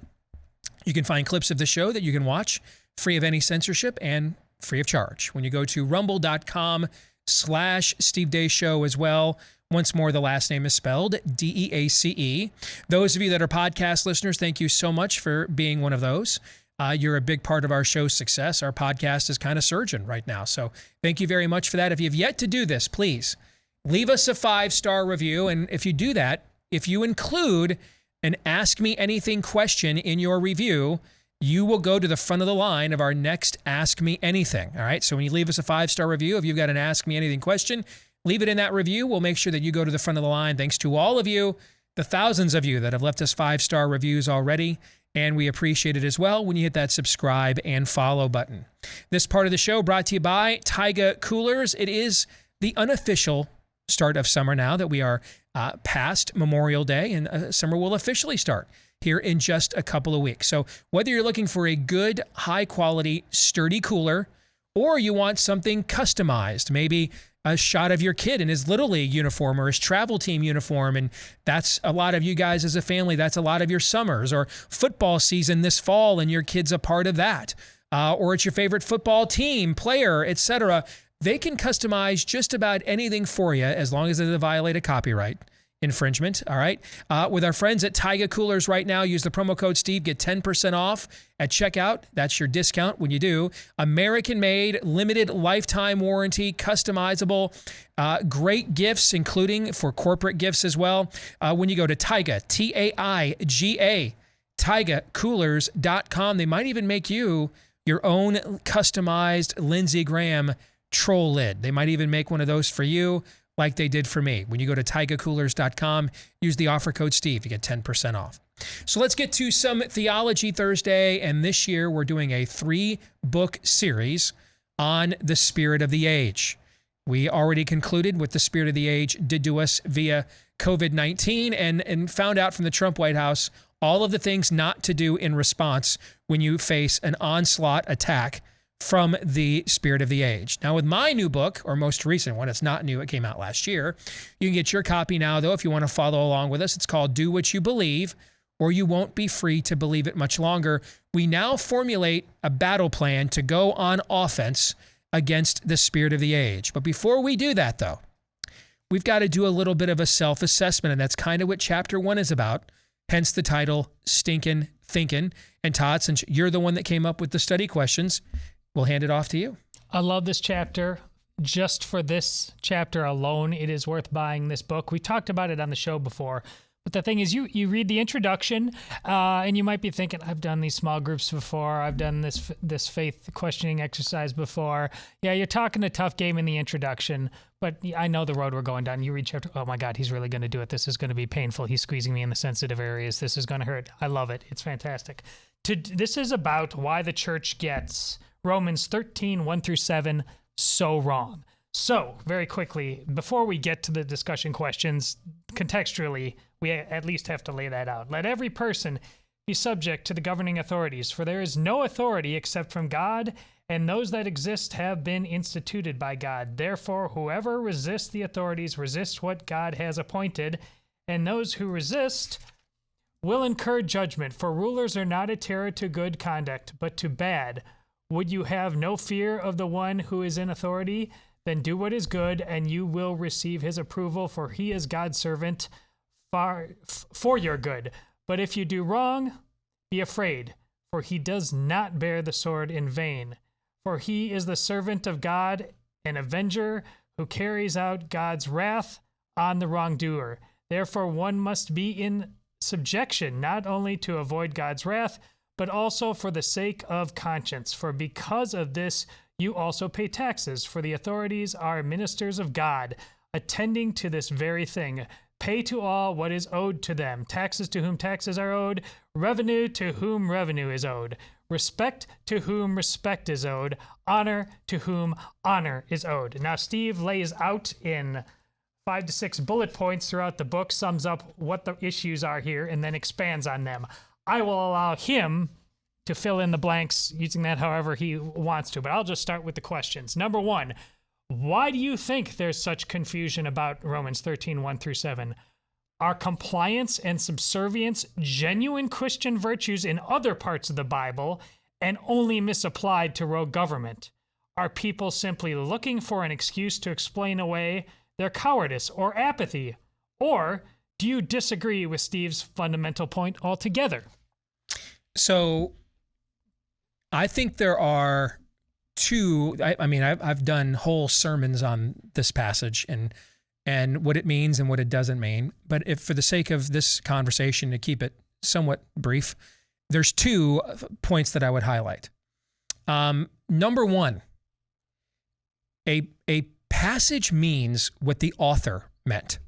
you can find clips of the show that you can watch free of any censorship and free of charge when you go to rumble.com/Steve Deace Show as well. Once more, the last name is spelled DEACE. Those of you that are podcast listeners, thank you so much for being one of those. You're a big part of our show's success. Our podcast is kind of surging right now. So thank you very much for that. If you have yet to do this, please leave us a 5-star review. And if you do that, if you include an Ask Me Anything question in your review, you will go to the front of the line of our next Ask Me Anything. All right. So when you leave us a 5-star review, if you've got an Ask Me Anything question, leave it in that review. We'll make sure that you go to the front of the line. Thanks to all of you, the thousands of you that have left us 5-star reviews already. And we appreciate it as well when you hit that subscribe and follow button. This part of the show brought to you by Taiga Coolers. It is the unofficial start of summer now that we are past Memorial Day, and summer will officially start here in just a couple of weeks. So whether you're looking for a good, high-quality, sturdy cooler, or you want something customized, maybe a shot of your kid in his Little League uniform or his travel team uniform, and that's a lot of you guys as a family, that's a lot of your summers, or football season this fall and your kid's a part of that, or it's your favorite football team, player, etc., they can customize just about anything for you as long as it doesn't violate a copyright infringement, all right? With our friends at Taiga Coolers right now, use the promo code Steve, get 10% off at checkout. That's your discount when you do. American-made, limited lifetime warranty, customizable, great gifts, including for corporate gifts as well. When you go to Taiga, Taiga, TaigaCoolers.com, they might even make you your own customized Lindsey Graham troll lid. They might even make one of those for you like they did for me. When you go to TaigaCoolers.com, use the offer code Steve, you get 10% off. So let's get to some Theology Thursday, and this year we're doing a 3-book series on the spirit of the age. We already concluded what the spirit of the age did to us via COVID-19 and found out from the Trump White House all of the things not to do in response when you face an onslaught attack from the spirit of the age. Now, with my new book, or most recent one, it's not new, it came out last year. You can get your copy now, though, if you want to follow along with us. It's called Do What You Believe, or You Won't Be Free to Believe It Much Longer. We now formulate a battle plan to go on offense against the spirit of the age. But before we do that, though, we've got to do a little bit of a self-assessment, and that's kind of what Chapter 1 is about. Hence the title, Stinkin' Thinkin'. And Todd, since you're the one that came up with the study questions, we'll hand it off to you. I love this chapter. Just for this chapter alone, it is worth buying this book. We talked about it on the show before. But the thing is, you read the introduction, and you might be thinking, I've done these small groups before. I've done this faith questioning exercise before. Yeah, you're talking a tough game in the introduction, but I know the road we're going down. You read chapter, oh my God, he's really going to do it. This is going to be painful. He's squeezing me in the sensitive areas. This is going to hurt. I love it. It's fantastic. This is about why the church gets Romans 13, 1-7 so wrong. So, very quickly, before we get to the discussion questions, contextually, we at least have to lay that out. Let every person be subject to the governing authorities, for there is no authority except from God, and those that exist have been instituted by God. Therefore, whoever resists the authorities resists what God has appointed, and those who resist will incur judgment, for rulers are not a terror to good conduct, but to bad. Would you have no fear of the one who is in authority? Then do what is good, and you will receive his approval, for he is God's servant for your good. But if you do wrong, be afraid, for he does not bear the sword in vain. For he is the servant of God, an avenger who carries out God's wrath on the wrongdoer. Therefore, one must be in subjection, not only to avoid God's wrath, but also for the sake of conscience. For because of this, you also pay taxes, for the authorities are ministers of God, attending to this very thing. Pay to all what is owed to them, taxes to whom taxes are owed, revenue to whom revenue is owed, respect to whom respect is owed, honor to whom honor is owed. Now, Steve lays out in 5 to 6 bullet points throughout the book, sums up what the issues are here, and then expands on them. I will allow him to fill in the blanks using that however he wants to, but I'll just start with the questions. Number 1, why do you think there's such confusion about Romans 13, 1-7? Are compliance and subservience genuine Christian virtues in other parts of the Bible and only misapplied to rogue government? Are people simply looking for an excuse to explain away their cowardice or apathy? Or do you disagree with Steve's fundamental point altogether? So I think there are two. I've done whole sermons on this passage and what it means and what it doesn't mean. But if for the sake of this conversation, to keep it somewhat brief, there's 2 points that I would highlight. Number 1, a passage means what the author meant,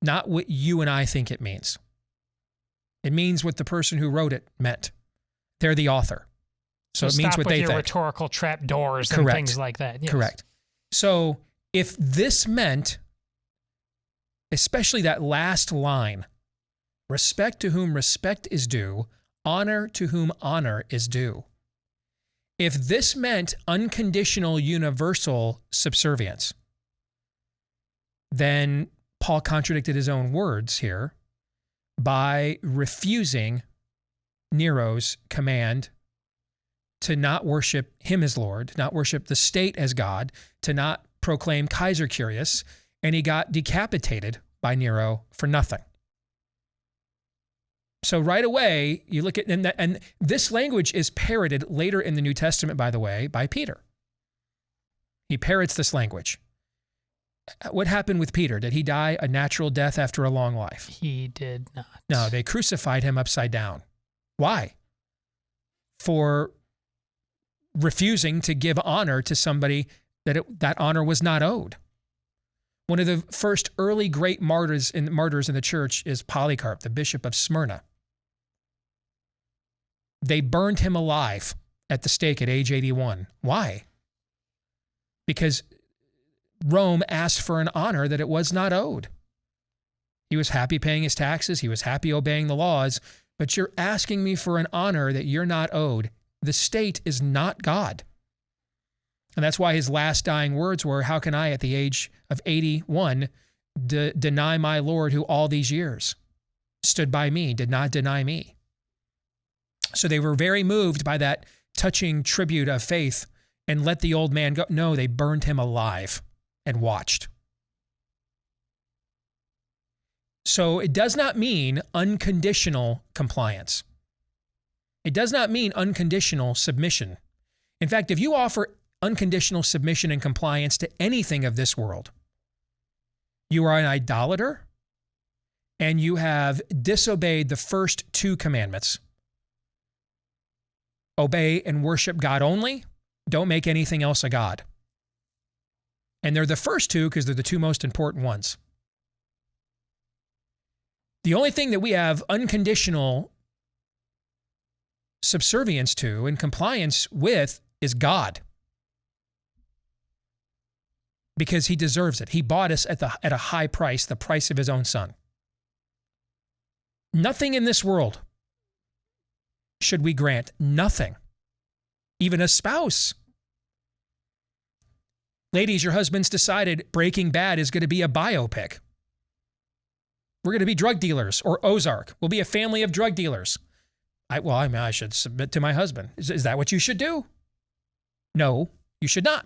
not what you and I think it means. It means what the person who wrote it meant. They're the author. So it means what they think. Rhetorical trap doors and things like that. Yes. Correct. So if this meant, especially that last line, respect to whom respect is due, honor to whom honor is due. If this meant unconditional universal subservience, then Paul contradicted his own words here by refusing Nero's command to not worship him as Lord, not worship the state as God, to not proclaim Kaiser Curious, and he got decapitated by Nero for nothing. So right away, you look at, and this language is parroted later in the New Testament, by the way, by Peter. He parrots this language. What happened with Peter? Did he die a natural death after a long life? He did not. No, they crucified him upside down. Why? For refusing to give honor to somebody that honor was not owed. One of the first early great martyrs in the church is Polycarp, the bishop of Smyrna. They burned him alive at the stake at age 81. Why? Because Rome asked for an honor that it was not owed. He was happy paying his taxes. He was happy obeying the laws. But you're asking me for an honor that you're not owed. The state is not God. And that's why his last dying words were, how can I, at the age of 81, deny my Lord who all these years stood by me, did not deny me? So they were very moved by that touching tribute of faith and let the old man go. No, they burned him alive and watched. So it does not mean unconditional compliance. It does not mean unconditional submission. In fact, if you offer unconditional submission and compliance to anything of this world, you are an idolater and you have disobeyed the first two commandments. Obey and worship God only. Don't make anything else a god. And they're the first two because they're the two most important ones. The only thing that we have unconditional subservience to and compliance with is God. Because he deserves it. He bought us at a high price, the price of his own son. Nothing in this world should we grant. Nothing. Even a spouse. Ladies, your husband's decided Breaking Bad is going to be a biopic. We're going to be drug dealers, or Ozark. We'll be a family of drug dealers. I should submit to my husband. Is that what you should do? No, you should not.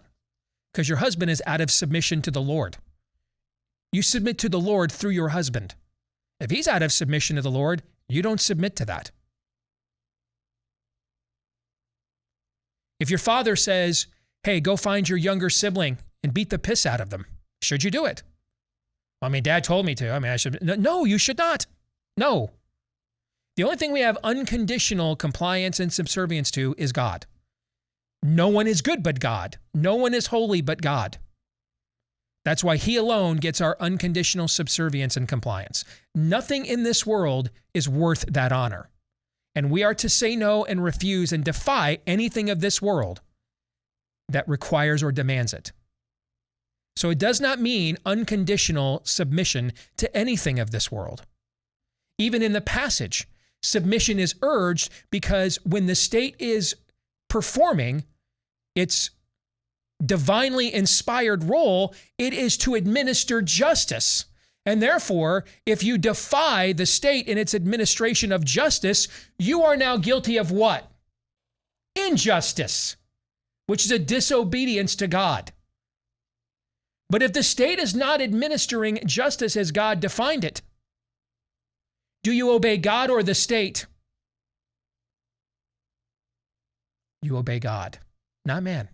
Because your husband is out of submission to the Lord. You submit to the Lord through your husband. If he's out of submission to the Lord, you don't submit to that. If your father says, hey, go find your younger sibling and beat the piss out of them, should you do it? I mean, Dad told me to. I should. No, you should not. No. The only thing we have unconditional compliance and subservience to is God. No one is good but God. No one is holy but God. That's why he alone gets our unconditional subservience and compliance. Nothing in this world is worth that honor. And we are to say no and refuse and defy anything of this world that requires or demands it. So it does not mean unconditional submission to anything of this world. Even in the passage, submission is urged because when the state is performing its divinely inspired role, it is to administer justice. And therefore, if you defy the state in its administration of justice, you are now guilty of what? Injustice, which is a disobedience to God. But if the state is not administering justice as God defined it, do you obey God or the state? You obey God, not man.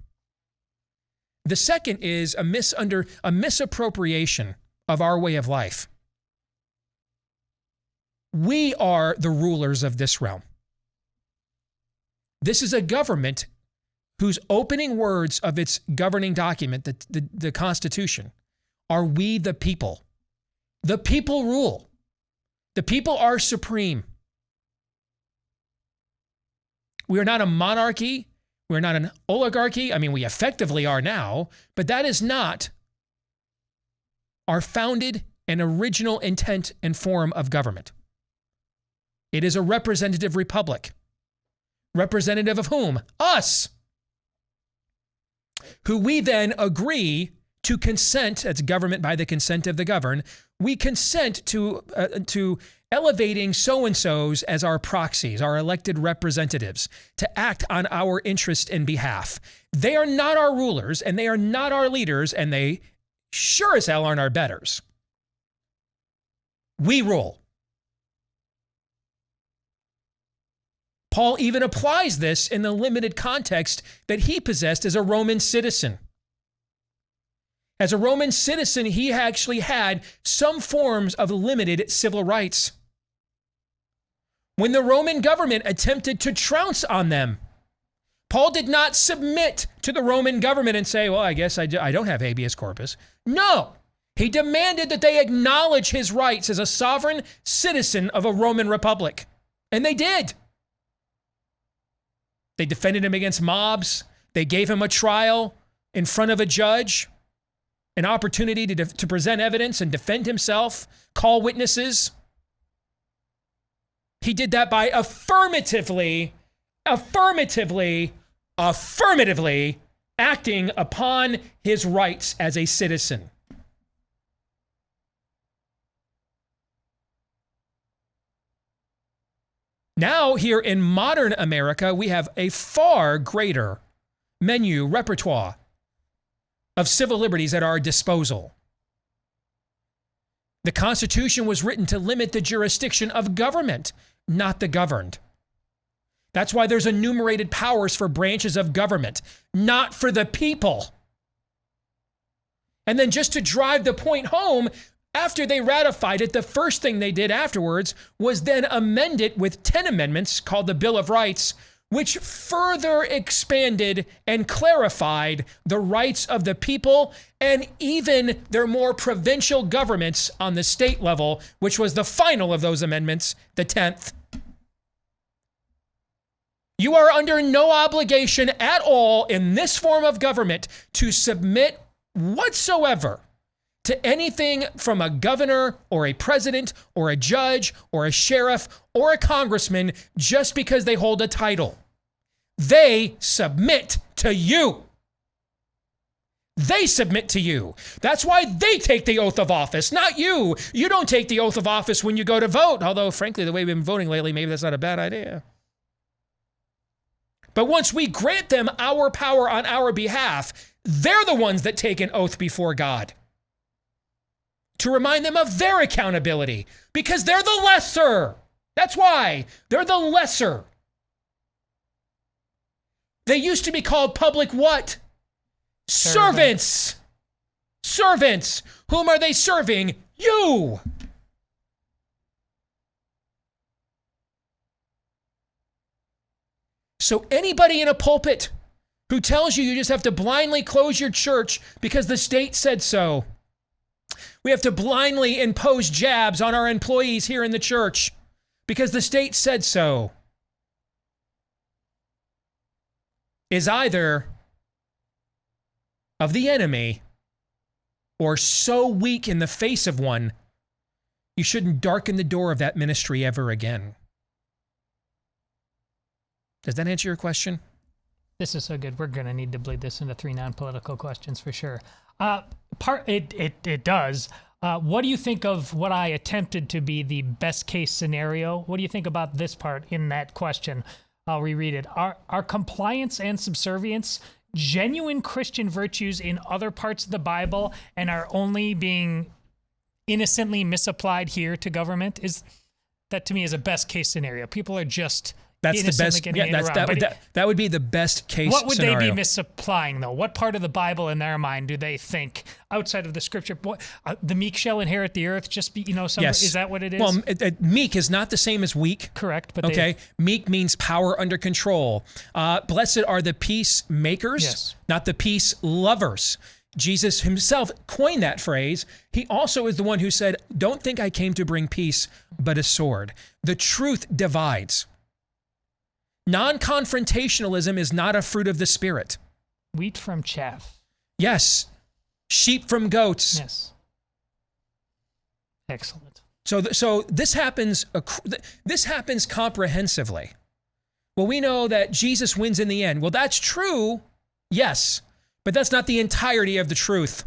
The second is a misappropriation of our way of life. We are the rulers of this realm. This is a government whose opening words of its governing document, the Constitution, are we the people. The people rule. The people are supreme. We are not a monarchy. We're not an oligarchy. I mean, we effectively are now, but that is not our founded and original intent and form of government. It is a representative republic. Representative of whom? Us. Who we then agree to consent, that's government by the consent of the governed, we consent to elevating so-and-sos as our proxies, our elected representatives, to act on our interest and behalf. They are not our rulers, and they are not our leaders, and they sure as hell aren't our betters. We rule. Paul even applies this in the limited context that he possessed as a Roman citizen. As a Roman citizen, he actually had some forms of limited civil rights. When the Roman government attempted to trounce on them, Paul did not submit to the Roman government and say, well, I guess I don't have habeas corpus. No, he demanded that they acknowledge his rights as a sovereign citizen of a Roman republic. And they did. They defended him against mobs. They gave him a trial in front of a judge, an opportunity to present evidence and defend himself, call witnesses. He did that by affirmatively acting upon his rights as a citizen. Now, here in modern America, we have a far greater repertoire of civil liberties at our disposal. The Constitution was written to limit the jurisdiction of government, not the governed. That's why there's enumerated powers for branches of government, not for the people. And then just to drive the point home, after they ratified it, the first thing they did afterwards was then amend it with 10 amendments called the Bill of Rights, which further expanded and clarified the rights of the people and even their more provincial governments on the state level, which was the final of those amendments, the 10th. You are under no obligation at all in this form of government to submit whatsoever to anything from a governor or a president or a judge or a sheriff or a congressman just because they hold a title. They submit to you. They submit to you. That's why they take the oath of office, not you. You don't take the oath of office when you go to vote, although frankly, the way we've been voting lately, maybe that's not a bad idea. But once we grant them our power on our behalf, they're the ones that take an oath before God to remind them of their accountability because they're the lesser. That's why they're the lesser. They used to be called public what? Servants. Servants. Whom are they serving? You. So anybody in a pulpit who tells you just have to blindly close your church because the state said so, we have to blindly impose jabs on our employees here in the church because the state said so, is either of the enemy or so weak in the face of one, you shouldn't darken the door of that ministry ever again. Does that answer your question? This is so good. We're going to need to bleed this into 3 non-political questions for sure. It does. What do you think of what I attempted to be the best case scenario? What do you think about this part in that question? I'll reread it. Are compliance and subservience genuine Christian virtues in other parts of the Bible and are only being innocently misapplied here to government? Is that, to me, is a best case scenario. People are just that's the best. Yeah, that would be the best case. What would scenario. they be misapplying though? What part of the Bible in their mind do they think outside of the scripture? What the meek shall inherit the earth? Just be, yes. Is that what it is? Well, meek is not the same as weak. Correct, but okay. Meek means power under control. Blessed are the peacemakers, yes. Not the peace lovers. Jesus himself coined that phrase. He also is the one who said, "Don't think I came to bring peace, but a sword." The truth divides. Non-confrontationalism is not a fruit of the Spirit. Wheat from chaff. Yes. Sheep from goats. Yes. Excellent. So this happens comprehensively. Well, we know that Jesus wins in the end. Well, that's true. Yes. But that's not the entirety of the truth.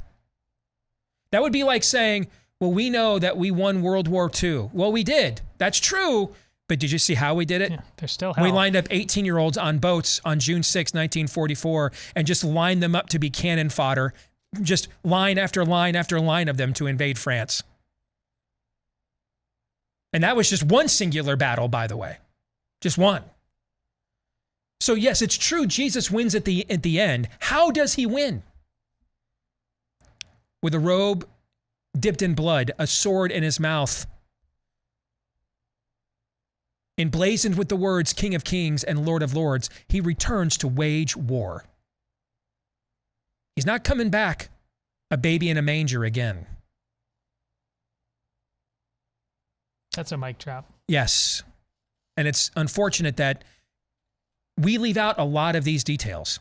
That would be like saying, well, we know that we won World War II. Well, we did. That's true. But did you see how we did it? Yeah, there's still hell. We lined up 18-year-olds on boats on June 6, 1944, and just lined them up to be cannon fodder, just line after line after line of them to invade France. And that was just one singular battle, by the way. Just one. So yes, it's true, Jesus wins at the end. How does he win? With a robe dipped in blood, a sword in his mouth, emblazoned with the words King of Kings and Lord of Lords, he returns to wage war. He's not coming back a baby in a manger again. That's a mic drop. Yes. And it's unfortunate that we leave out a lot of these details.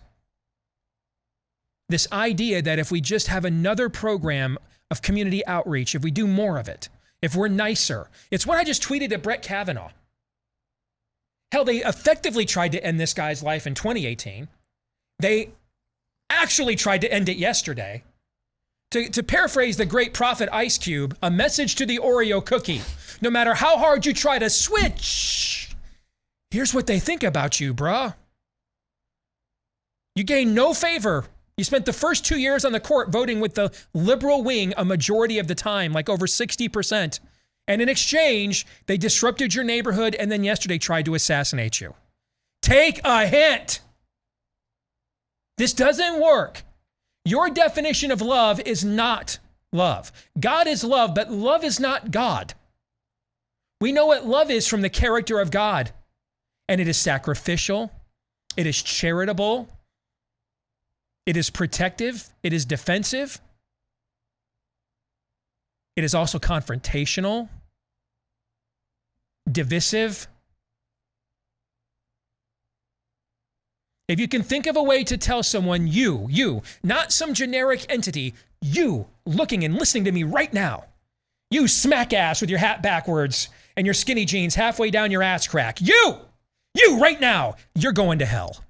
This idea that if we just have another program of community outreach, if we do more of it, if we're nicer, it's what I just tweeted at Brett Kavanaugh. Hell, they effectively tried to end this guy's life in 2018. They actually tried to end it yesterday. To paraphrase the great prophet Ice Cube, a message to the Oreo cookie. No matter how hard you try to switch, here's what they think about you, bruh. You gain no favor You spent the first 2 years on the court voting with the liberal wing a majority of the time, like over 60%. And in exchange, they disrupted your neighborhood and then yesterday tried to assassinate you. Take a hint. This doesn't work. Your definition of love is not love. God is love, but love is not God. We know what love is from the character of God. And it is sacrificial. It is charitable. It is protective. It is defensive. It is also confrontational, divisive. If you can think of a way to tell someone you, not some generic entity, you looking and listening to me right now, you smack ass with your hat backwards and your skinny jeans halfway down your ass crack, you right now, you're going to hell.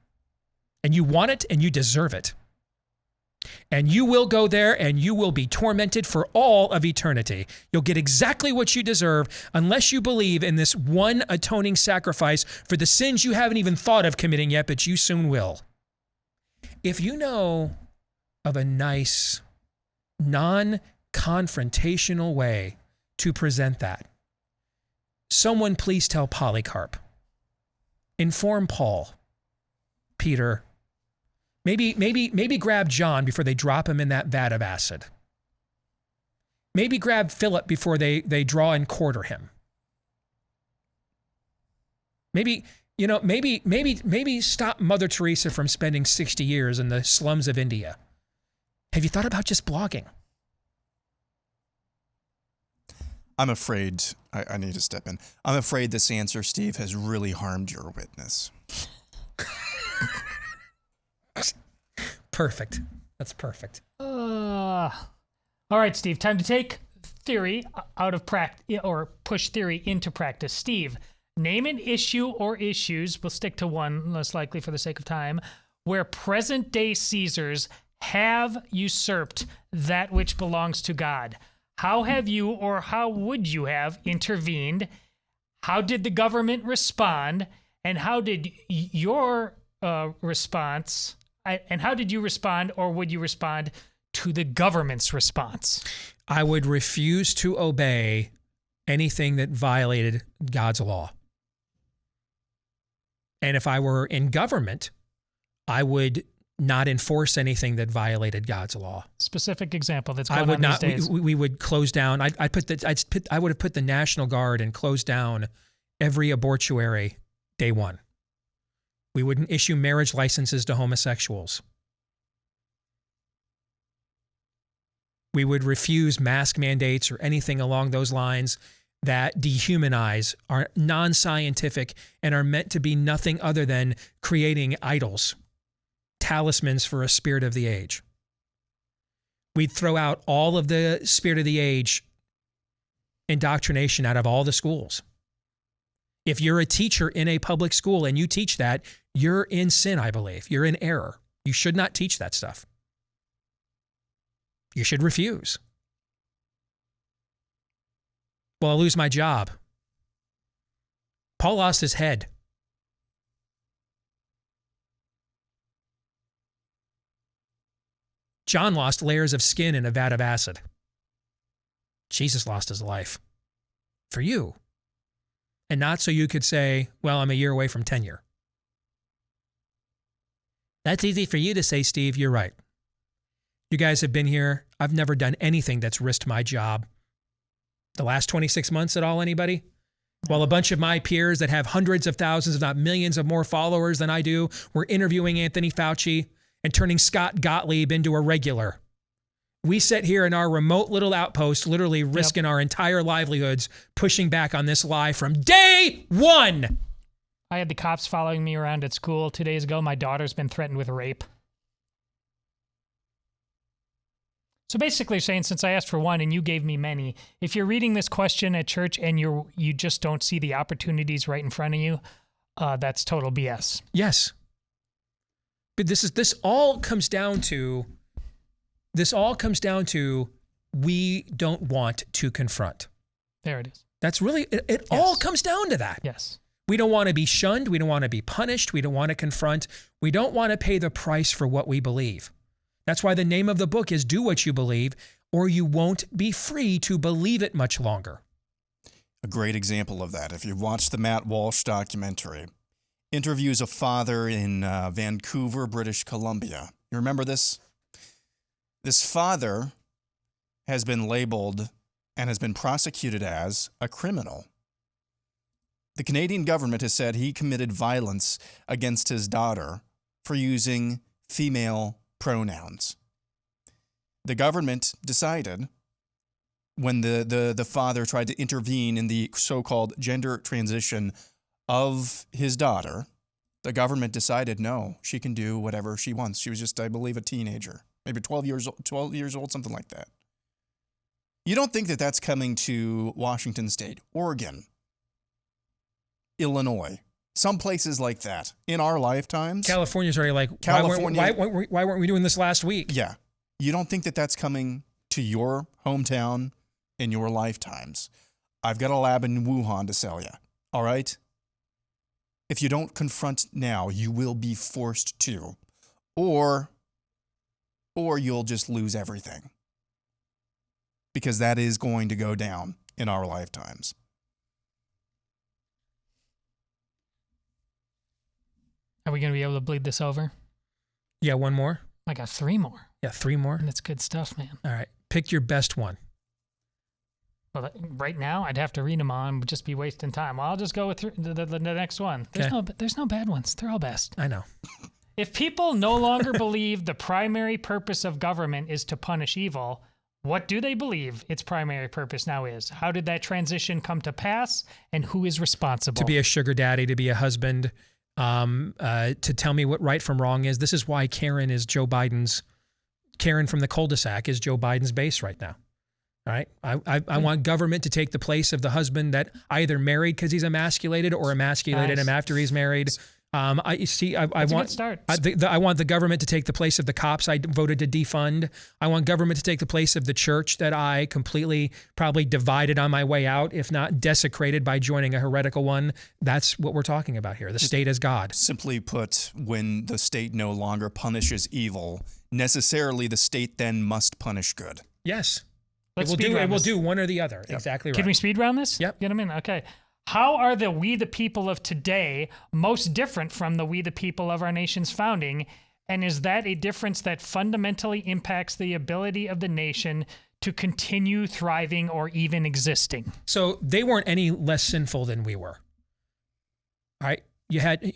And you want it and you deserve it. And you will go there and you will be tormented for all of eternity. You'll get exactly what you deserve unless you believe in this one atoning sacrifice for the sins you haven't even thought of committing yet, but you soon will. If you know of a nice, non-confrontational way to present that, someone please tell Polycarp. Inform Paul, Peter. Maybe grab John before they drop him in that vat of acid. Maybe grab Philip before they draw and quarter him. Maybe stop Mother Teresa from spending 60 years in the slums of India. Have you thought about just blogging? I'm afraid, I need to step in. I'm afraid this answer, Steve, has really harmed your witness. Perfect. That's perfect. All right, Steve, time to take theory out of practice, or push theory into practice. Steve, name an issue or issues, we'll stick to one, less likely for the sake of time, where present-day Caesars have usurped that which belongs to God. How have you, or how would you have intervened? How did the government respond? And how did your response... And how did you respond, or would you respond to the government's response? I would refuse to obey anything that violated God's law. And if I were in government, I would not enforce anything that violated God's law. Specific example that's going on these days. We would close down. I would have put the National Guard and closed down every abortuary day one. We wouldn't issue marriage licenses to homosexuals. We would refuse mask mandates or anything along those lines that dehumanize, are non-scientific, and are meant to be nothing other than creating idols, talismans for a spirit of the age. We'd throw out all of the spirit of the age indoctrination out of all the schools. If you're a teacher in a public school and you teach that, you're in sin, I believe. You're in error. You should not teach that stuff. You should refuse. Well, I'll lose my job. Paul lost his head. John lost layers of skin in a vat of acid. Jesus lost his life. For you. And not so you could say, well, I'm a year away from tenure. That's easy for you to say, Steve. You're right. You guys have been here. I've never done anything that's risked my job. The last 26 months at all, anybody? While a bunch of my peers that have hundreds of thousands, if not millions of more followers than I do, were interviewing Anthony Fauci and turning Scott Gottlieb into a regular. We sit here in our remote little outpost, literally risking our entire livelihoods, pushing back on this lie from day one. I had the cops following me around at school 2 days ago. My daughter's been threatened with rape. So basically you're saying, since I asked for one and you gave me many, if you're reading this question at church and you just don't see the opportunities right in front of you, that's total BS. Yes. But this all comes down to we don't want to confront. There it is. That's really, it all comes down to that. Yes. We don't want to be shunned. We don't want to be punished. We don't want to confront. We don't want to pay the price for what we believe. That's why the name of the book is Do What You Believe, or you won't be free to believe it much longer. A great example of that, if you watch the Matt Walsh documentary, interviews a father in Vancouver, British Columbia. You remember this? This father has been labeled and has been prosecuted as a criminal. The Canadian government has said he committed violence against his daughter for using female pronouns. The government decided, when the father tried to intervene in the so-called gender transition of his daughter, the government decided, no, she can do whatever she wants. She was just, I believe, a teenager, maybe 12 years old, something like that. You don't think that that's coming to Washington State, Oregon, Illinois, some places like that in our lifetimes? California's already like, California, why weren't we doing this last week? Yeah. You don't think that that's coming to your hometown in your lifetimes? I've got a lab in Wuhan to sell you, all right? If you don't confront now, you will be forced to, or you'll just lose everything, because that is going to go down in our lifetimes. Are we going to be able to bleed this over? Yeah, one more. I got 3 more. Yeah, 3 more. And it's good stuff, man. All right. Pick your best one. Well, right now, I'd have to read them all and just be wasting time. Well, I'll just go with the next one. There's no bad ones. They're all best. I know. If people no longer believe the primary purpose of government is to punish evil, what do they believe its primary purpose now is? How did that transition come to pass, and who is responsible? To be a sugar daddy, to be a husband, to tell me what right from wrong is. This is why Karen from the cul-de-sac is Joe Biden's base right now. All right. I want government to take the place of the husband that either married because he's emasculated or emasculated him after he's married. I want the government to take the place of the cops I voted to defund. I want government to take the place of the church that I completely probably divided on my way out, if not desecrated by joining a heretical one. That's what we're talking about here. The state as God. Simply put, when the state no longer punishes evil, necessarily the state then must punish good. Yes. It will do one or the other. Yep. Exactly right. Can we speed round this? Yep. Get them in? Okay. How are the we the people of today most different from the we the people of our nation's founding? And is that a difference that fundamentally impacts the ability of the nation to continue thriving or even existing? So they weren't any less sinful than we were. All right. You had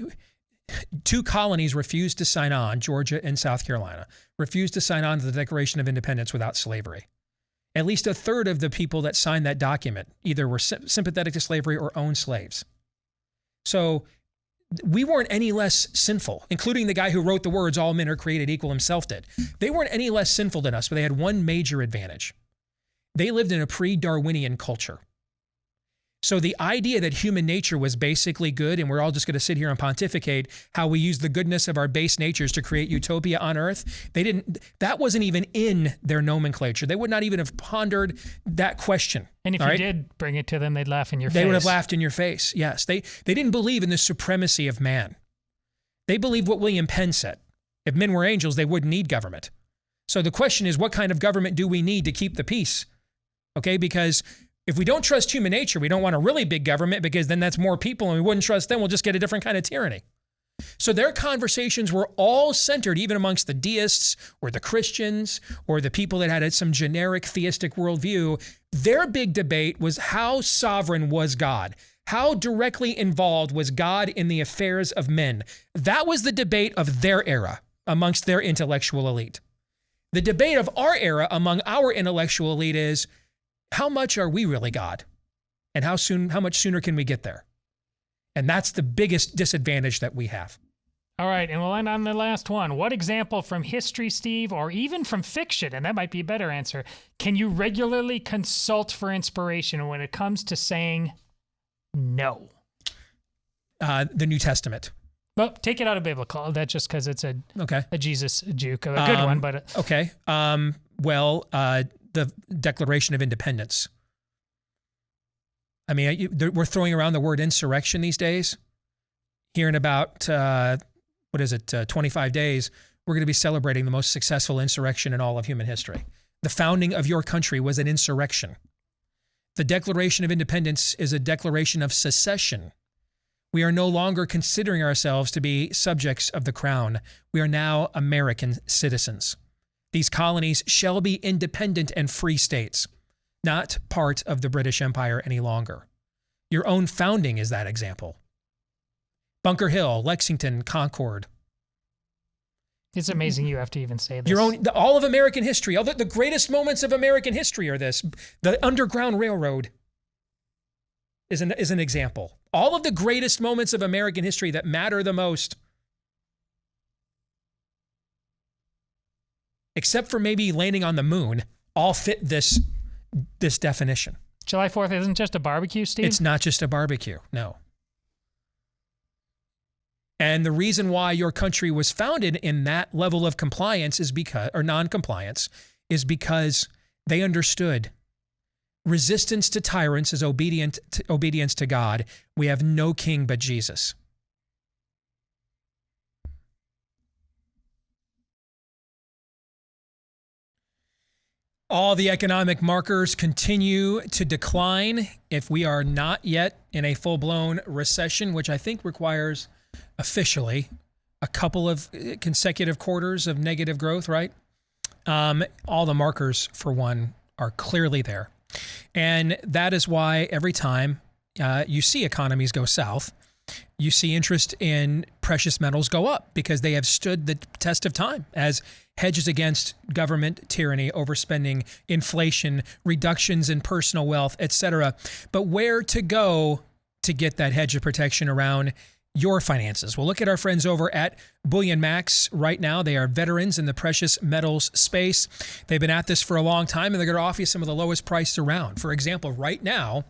2 colonies refused to sign on, Georgia and South Carolina, refused to sign on to the Declaration of Independence without slavery. At least a third of the people that signed that document either were sympathetic to slavery or owned slaves. So we weren't any less sinful, including the guy who wrote the words, all men are created equal, himself did. They weren't any less sinful than us, but they had one major advantage. They lived in a pre-Darwinian culture. So the idea that human nature was basically good, and we're all just going to sit here and pontificate how we use the goodness of our base natures to create utopia on earth, that wasn't even in their nomenclature. They would not even have pondered that question. And if you did bring it to them, they'd laugh in your face. They would have laughed in your face, yes. They didn't believe in the supremacy of man. They believed what William Penn said. If men were angels, they wouldn't need government. So the question is, what kind of government do we need to keep the peace? Okay, because if we don't trust human nature, we don't want a really big government, because then that's more people, and we wouldn't trust them. We'll just get a different kind of tyranny. So their conversations were all centered, even amongst the deists or the Christians or the people that had some generic theistic worldview. Their big debate was how sovereign was God? How directly involved was God in the affairs of men? That was the debate of their era amongst their intellectual elite. The debate of our era among our intellectual elite is, how much are we really God? And how much sooner can we get there? And that's the biggest disadvantage that we have. All right, and we'll end on the last one. What example from history, Steve, or even from fiction, and that might be a better answer, can you regularly consult for inspiration when it comes to saying no? The New Testament. Well, take it out of biblical. That's just because it's a Jesus juke, a good one. But okay. The Declaration of Independence. I mean, we're throwing around the word insurrection these days. Here in about, 25 days, we're going to be celebrating the most successful insurrection in all of human history. The founding of your country was an insurrection. The Declaration of Independence is a declaration of secession. We are no longer considering ourselves to be subjects of the crown. We are now American citizens. These colonies shall be independent and free states, not part of the British Empire any longer. Your own founding is that example. Bunker Hill, Lexington, Concord. It's amazing you have to even say this. All of American history, all the greatest moments of American history are this. The Underground Railroad is an example. All of the greatest moments of American history that matter the most, except for maybe landing on the moon, all fit this definition. July 4th isn't just a barbecue, Steve? It's not just a barbecue, no. And the reason why your country was founded in that level of compliance non-compliance is because they understood resistance to tyrants is obedience to God. We have no king but Jesus. All the economic markers continue to decline if we are not yet in a full-blown recession, which I think requires officially a couple of consecutive quarters of negative growth, right? All the markers, for one, are clearly there. And that is why every time you see economies go south, you see interest in precious metals go up because they have stood the test of time as hedges against government tyranny, overspending, inflation, reductions in personal wealth, etc. But where to go to get that hedge of protection around your finances? Well, look at our friends over at Bullion Max right now. They are veterans in the precious metals space. They've been at this for a long time, and they're going to offer you some of the lowest prices around. For example, right now,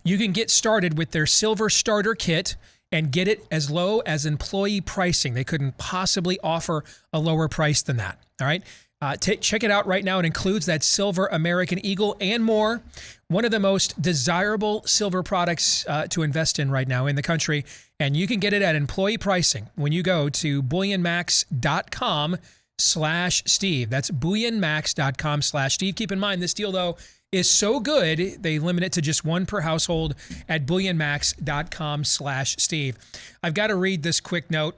you can get started with their Silver Starter Kit and get it as low as employee pricing. They couldn't possibly offer a lower price than that. All right. Check it out right now. It includes that Silver American Eagle and more. One of the most desirable silver products to invest in right now in the country. And you can get it at employee pricing when you go to bullionmax.com/Steve. That's bullionmax.com/Steve. Keep in mind, this deal, though, is so good, they limit it to just one per household at bullionmax.com/Steve. I've got to read this quick note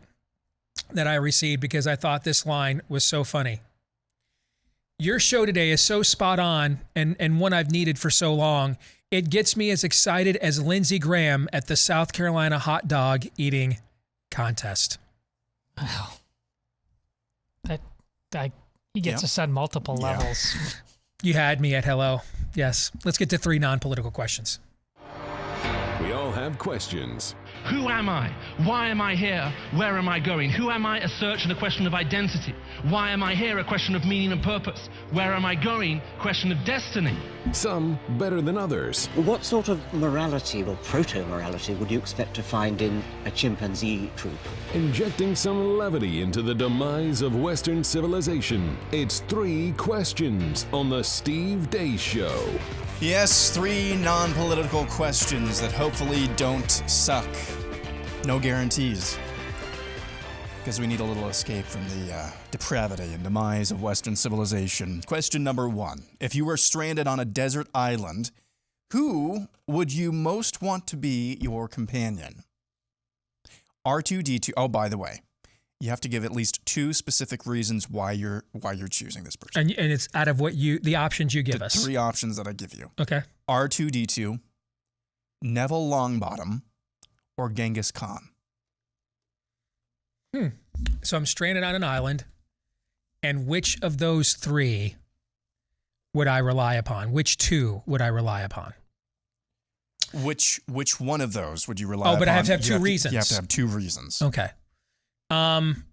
that I received because I thought this line was so funny. Your show today is so spot on and one I've needed for so long. It gets me as excited as Lindsey Graham at the South Carolina hot dog eating contest. Wow. He gets us on multiple levels. You had me at hello. Yes. Let's get to 3 non-political questions. We all have questions. Who am I? Why am I here? Where am I going? Who am I? A search and a question of identity. Why am I here? A question of meaning and purpose. Where am I going? Question of destiny. Some better than others. What sort of morality or proto-morality would you expect to find in a chimpanzee troop? Injecting some levity into the demise of Western civilization. It's 3 questions on the Steve Deace Show. Yes, 3 non-political questions that hopefully don't suck. No guarantees. Because we need a little escape from the depravity and demise of Western civilization. Question number 1. If you were stranded on a desert island, who would you most want to be your companion? R2-D2. Oh, by the way, you have to give at least 2 specific reasons why you're choosing this person. And it's out of the options you give us. 3 options that I give you. Okay. R2-D2, Neville Longbottom, or Genghis Khan. So I'm stranded on an island, and which of those 3 would I rely upon? Which 2 would I rely upon? Which one of those would you rely upon? Oh, but I have to have 2 reasons. You have to have 2 reasons. Okay. I'm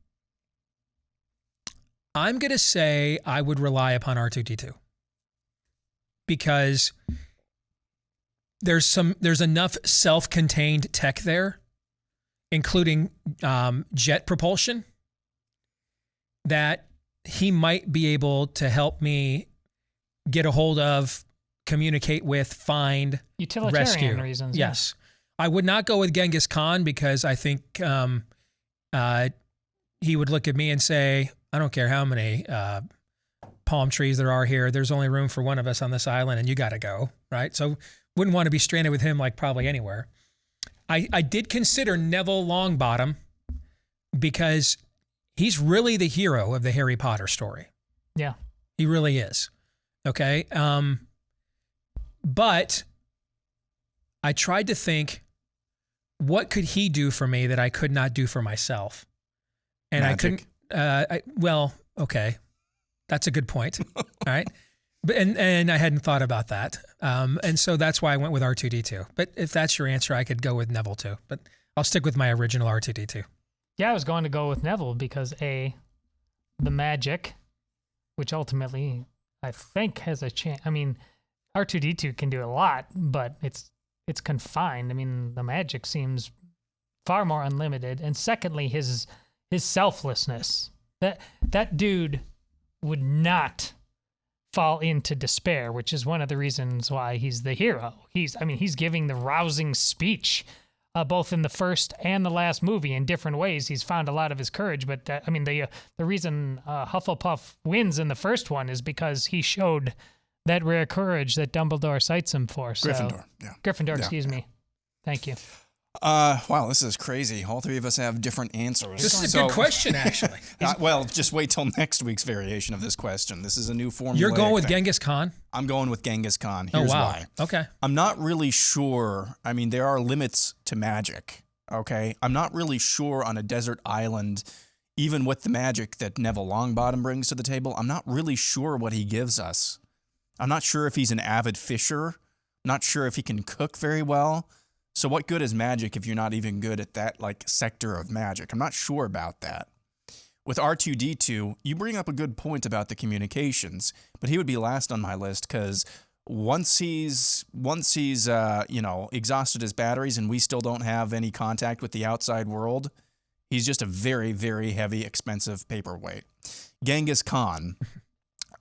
going to say I would rely upon R2-D2 because there's enough self-contained tech there, including jet propulsion, that he might be able to help me get a hold of, communicate with, find, utilitarian rescue. Reasons. Yes. I would not go with Genghis Khan because I think he would look at me and say, I don't care how many palm trees there are here. There's only room for one of us on this island, and you got to go, right? So wouldn't want to be stranded with him like probably anywhere. I did consider Neville Longbottom because he's really the hero of the Harry Potter story. Yeah. He really is. Okay. But I tried to think, what could he do for me that I could not do for myself? And Magic. I couldn't, okay. That's a good point. All right. But, and I hadn't thought about that. And so that's why I went with R2-D2. But if that's your answer, I could go with Neville too. But I'll stick with my original R2-D2. Yeah, I was going to go with Neville because the magic, which ultimately I think has a chance. I mean, R2-D2 can do a lot, but it's confined. I mean, the magic seems far more unlimited. And secondly, his selflessness. That dude would not fall into despair, which is one of the reasons why he's the hero. He's giving the rousing speech both in the first and the last movie in different ways. He's found a lot of his courage, but the reason Hufflepuff wins in the first one is because he showed that rare courage that Dumbledore cites him for. So, Gryffindor, excuse me. Thank you. Wow, this is crazy. All three of us have different answers. This is a good question, actually. Well, just wait till next week's variation of this question. This is a new formula. You're going with Genghis Khan? I'm going with Genghis Khan. Here's why. Okay. I'm not really sure. I mean, there are limits to magic, okay? I'm not really sure on a desert island, even with the magic that Neville Longbottom brings to the table, I'm not really sure what he gives us. I'm not sure if he's an avid fisher. Not sure if he can cook very well. So what good is magic if you're not even good at that sector of magic? I'm not sure about that. With R2-D2, you bring up a good point about the communications, but he would be last on my list because once he's exhausted his batteries and we still don't have any contact with the outside world, he's just a very, very heavy, expensive paperweight. Genghis Khan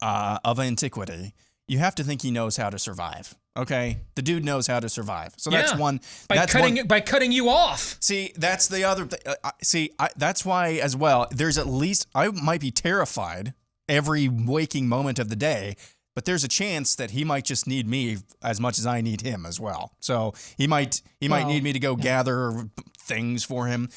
of antiquity, you have to think he knows how to survive. Okay, the dude knows how to survive. So that's one. By cutting you off. See, that's the other thing. That's why as well. There's at least I might be terrified every waking moment of the day, but there's a chance that he might just need me as much as I need him as well. So he might need me to go gather things for him.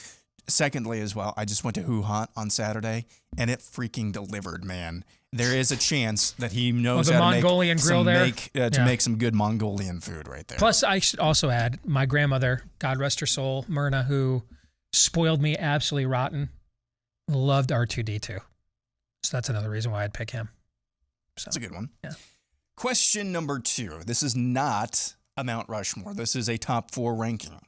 Secondly, as well, I just went to Who Hot on Saturday, and it freaking delivered, man. There is a chance that he knows how to make some good Mongolian food right there. Plus, I should also add my grandmother, God rest her soul, Myrna, who spoiled me absolutely rotten, loved R2-D2. So that's another reason why I'd pick him. So, that's a good one. Yeah. Question number 2. This is not a Mount Rushmore. This is a top 4 ranking.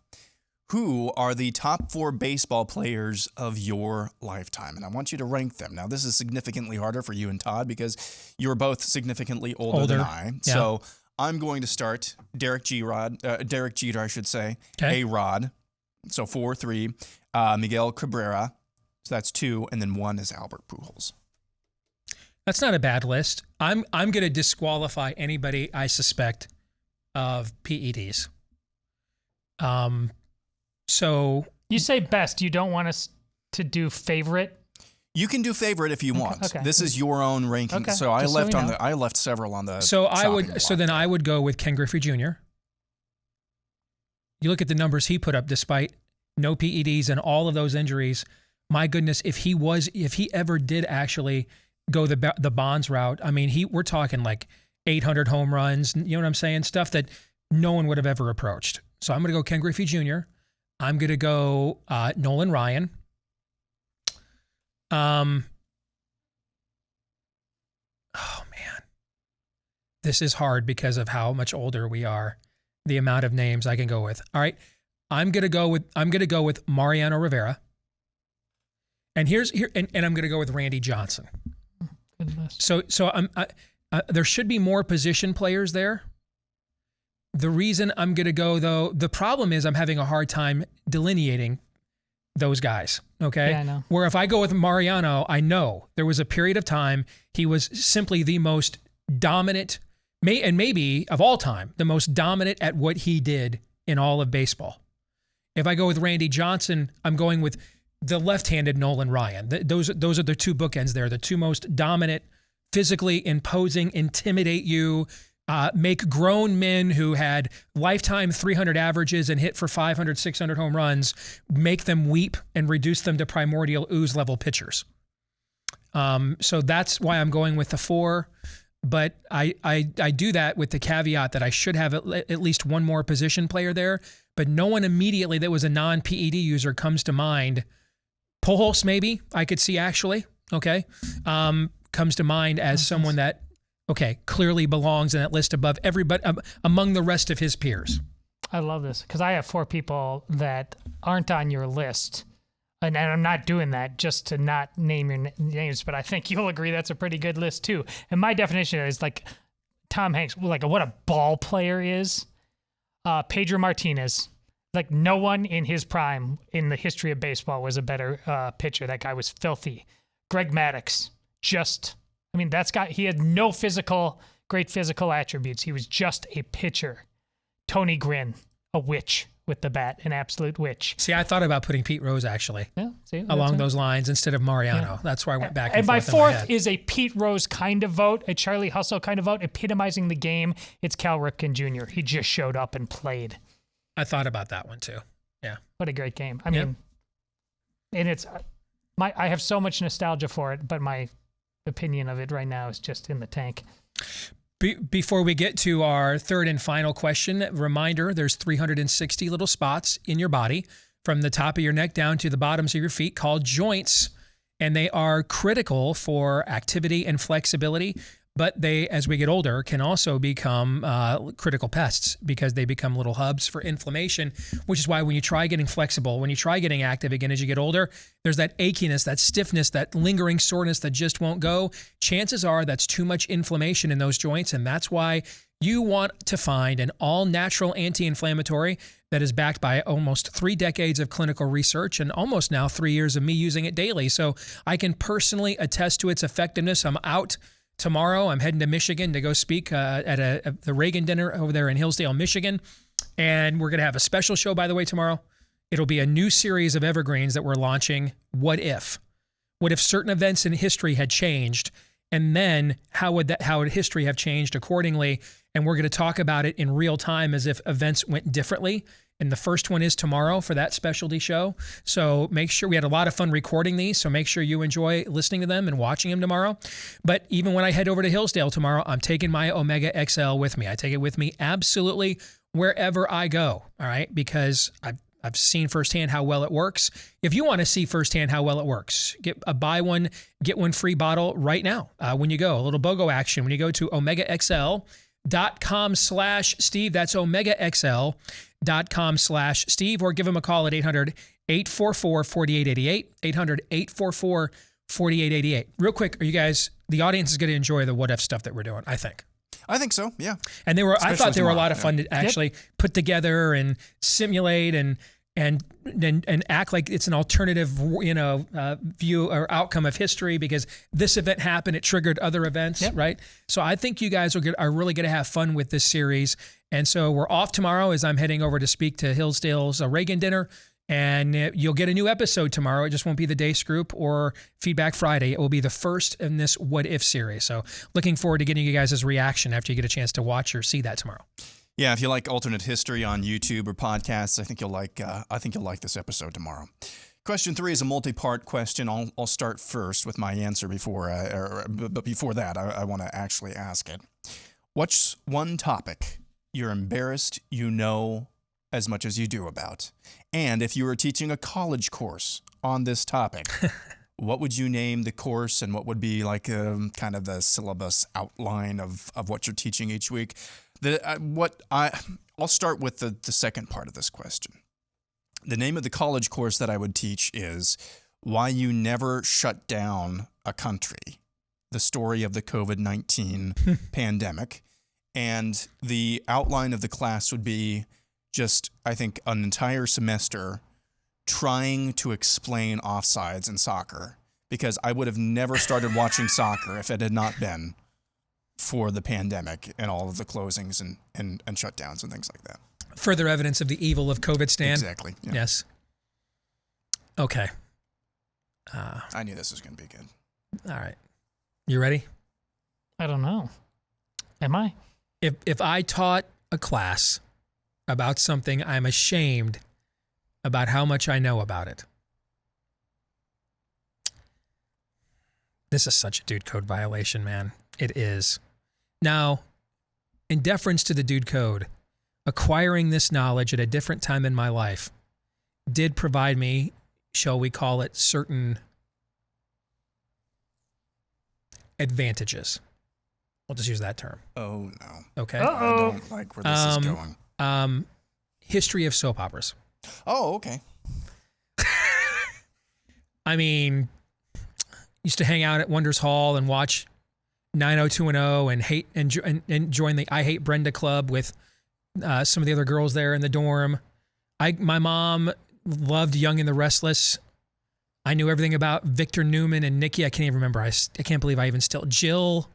Who are the top 4 baseball players of your lifetime? And I want you to rank them. Now, this is significantly harder for you and Todd because you're both significantly older than I. Yeah. So I'm going to start Derek Jeter, I should say. Okay. A-Rod. So 4, 3. Miguel Cabrera. So that's 2. And then 1 is Albert Pujols. That's not a bad list. I'm going to disqualify anybody I suspect of PEDs. So you say best. You don't want us to do favorite. You can do favorite if you want. Okay. This is your own ranking. Okay. So I left several on the. So then I would go with Ken Griffey Jr. You look at the numbers he put up despite no PEDs and all of those injuries. My goodness, if he ever did actually go the Bonds route, I mean, we're talking like 800 home runs. You know what I'm saying? Stuff that no one would have ever approached. So I'm going to go Ken Griffey Jr. I'm going to go Nolan Ryan. Oh, man. This is hard because of how much older we are, the amount of names I can go with. All right. I'm going to go with Mariano Rivera. And I'm going to go with Randy Johnson. Goodness. So there should be more position players there. The reason I'm going to go, though, the problem is I'm having a hard time delineating those guys, okay? Yeah, I know. Where if I go with Mariano, I know there was a period of time he was simply the most dominant, and maybe of all time, the most dominant at what he did in all of baseball. If I go with Randy Johnson, I'm going with the left-handed Nolan Ryan. Those are the two bookends there, the two most dominant, physically imposing, intimidate you, make grown men who had lifetime 300 averages and hit for 500, 600 home runs, make them weep and reduce them to primordial ooze level pitchers. So that's why I'm going with the 4. But I do that with the caveat that I should have at least one more position player there. But no one immediately that was a non-PED user comes to mind. Pujols, maybe I could see actually. Okay, comes to mind as someone that clearly belongs in that list above everybody among the rest of his peers. I love this because I have 4 people that aren't on your list. And I'm not doing that just to not name your names, but I think you'll agree that's a pretty good list too. And my definition is like Tom Hanks, like what a ball player is. Pedro Martinez, like no one in his prime in the history of baseball was a better pitcher. That guy was filthy. Greg Maddux, he had no great physical attributes. He was just a pitcher. Tony Gwynn, a witch with the bat, an absolute witch. See, I thought about putting Pete Rose actually along those lines instead of Mariano. Yeah. That's where I went back and forth. And my 4th is a Pete Rose kind of vote, a Charlie Hustle kind of vote, epitomizing the game. It's Cal Ripken Jr. He just showed up and played. I thought about that one too. Yeah. What a great game. I mean, and it's I have so much nostalgia for it, but my opinion of it right now is just in the tank. Before we get to our 3rd and final question, reminder, there's 360 little spots in your body from the top of your neck down to the bottoms of your feet called joints, and they are critical for activity and flexibility. But they, as we get older, can also become critical pests because they become little hubs for inflammation, which is why when you try getting flexible, when you try getting active again as you get older, there's that achiness, that stiffness, that lingering soreness that just won't go. Chances are that's too much inflammation in those joints, and that's why you want to find an all-natural anti-inflammatory that is backed by almost 3 decades of clinical research and almost now 3 years of me using it daily. So I can personally attest to its effectiveness. I'm out tomorrow. I'm heading to Michigan to go speak at the Reagan dinner over there in Hillsdale, Michigan. And we're going to have a special show, by the way, tomorrow. It'll be a new series of evergreens that we're launching. What if? What if certain events in history had changed? And then how would history have changed accordingly? And we're going to talk about it in real time as if events went differently. And the first one is tomorrow for that specialty show. So make sure, we had a lot of fun recording these, so make sure you enjoy listening to them and watching them tomorrow. But even when I head over to Hillsdale tomorrow, I'm taking my Omega XL with me. I take it with me absolutely wherever I go, all right? Because I've seen firsthand how well it works. If you want to see firsthand how well it works, get a buy one, get one free bottle right now when you go. A little BOGO action when you go to OmegaXL.com/Steve. That's OmegaXL.com/Steve, or give him a call at 800-844-4888, 800-844-4888. Real quick, are you guys, the audience is going to enjoy the what if stuff that we're doing, I think. I think so, yeah. And I thought they were a lot of fun to actually put together and simulate and act like it's an alternative, view or outcome of history because this event happened, it triggered other events, right? So I think you guys are really going to have fun with this series. And so we're off tomorrow as I'm heading over to speak to Hillsdale's Reagan dinner. And you'll get a new episode tomorrow. It just won't be the Deace Group or Feedback Friday. It will be the first in this What If series. So looking forward to getting you guys' reaction after you get a chance to watch or see that tomorrow. Yeah, if you like alternate history on YouTube or podcasts, I think you'll like this episode tomorrow. Question 3 is a multi-part question. I'll start first with my answer but before that, I want to actually ask it. What's one topic you're embarrassed you know as much as you do about? And if you were teaching a college course on this topic, what would you name the course and what would be like kind of the syllabus outline of what you're teaching each week? I'll start with the second part of this question. The name of the college course that I would teach is Why You Never Shut Down a Country, the story of the COVID-19 pandemic. And the outline of the class would be just, I think, an entire semester trying to explain offsides in soccer, because I would have never started watching soccer if it had not been for the pandemic and all of the closings and shutdowns and things like that. Further evidence of the evil of COVID, Stan. Exactly. Yeah. Yes. Okay. I knew this was going to be good. All right. You ready? I don't know. Am I? If I taught a class about something, I'm ashamed about how much I know about it. This is such a dude code violation, man. It is. Now, in deference to the dude code, acquiring this knowledge at a different time in my life did provide me, shall we call it, certain advantages. We'll just use that term. Oh, no. Okay. I don't like where this is going. History of soap operas. Oh, okay. I mean, used to hang out at Wonders Hall and watch 90210 and join the I Hate Brenda Club with some of the other girls there in the dorm. My mom loved Young and the Restless. I knew everything about Victor Newman and Nikki. I can't even remember. I can't believe I even still. Jill.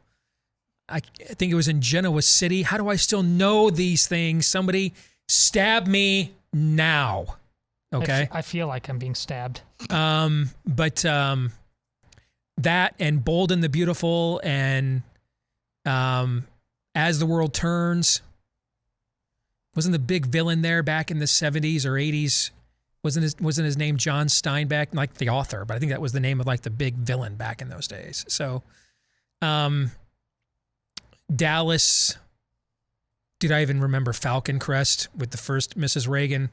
I think it was in Genoa City. How do I still know these things? Somebody stab me now. Okay. I feel like I'm being stabbed. But that and Bold and the Beautiful and As the World Turns. Wasn't the big villain there back in the 70s or 80s? Wasn't his name John Steinbeck, like the author, but I think that was the name of like the big villain back in those days. So Dallas. Did I even remember Falcon Crest with the first Mrs. Reagan?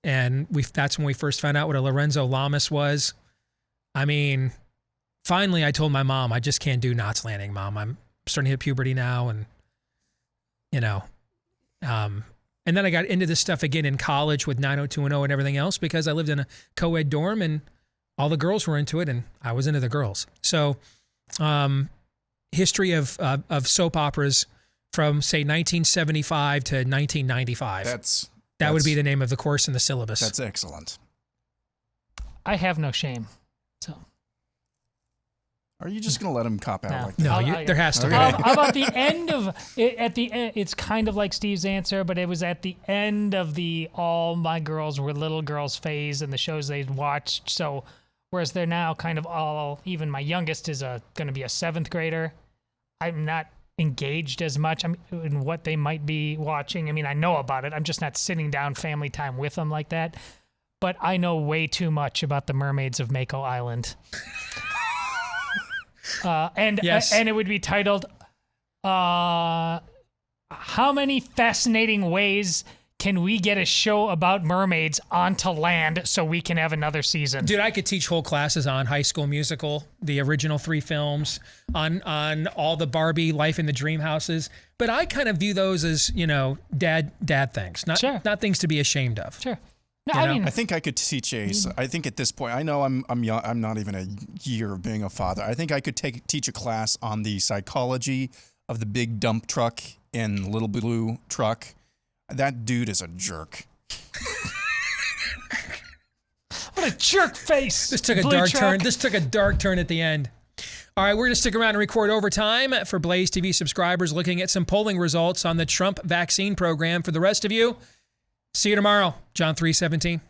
And that's when we first found out what a Lorenzo Lamas was. I mean, finally I told my mom, I just can't do Knots Landing, Mom. I'm starting to hit puberty now. And, you know, and then I got into this stuff again in college with 90210 and everything else because I lived in a co-ed dorm and all the girls were into it and I was into the girls. So history of soap operas from, say, 1975 to 1995. That would be the name of the course in the syllabus. That's excellent. I have no shame. So, are you just going to let him cop out like that? No, there has to be. How about the end of it? At the end, it's kind of like Steve's answer, but it was at the end of the all my girls were little girls phase and the shows they'd watched. So, whereas they're now kind of all, even my youngest is going to be a 7th grader. I'm not engaged as much in what they might be watching. I mean, I know about it. I'm just not sitting down family time with them like that. But I know way too much about the mermaids of Mako Island. And it would be titled, How Many Fascinating Ways Can We Get a Show About Mermaids onto Land so we can have another season? Dude, I could teach whole classes on High School Musical, the original 3 films, on all the Barbie Life in the Dream houses. But I kind of view those as, you know, dad things, not things to be ashamed of. Sure. No, I think I could teach I think at this point, I know I'm young, I'm not even a year of being a father. I think I could teach a class on the psychology of the big dump truck in Little Blue Truck. That dude is a jerk. What a jerk face. This took a dark turn. This took a dark turn at the end. All right, we're going to stick around and record overtime for Blaze TV subscribers, looking at some polling results on the Trump vaccine program. For the rest of you, see you tomorrow. John 3:17.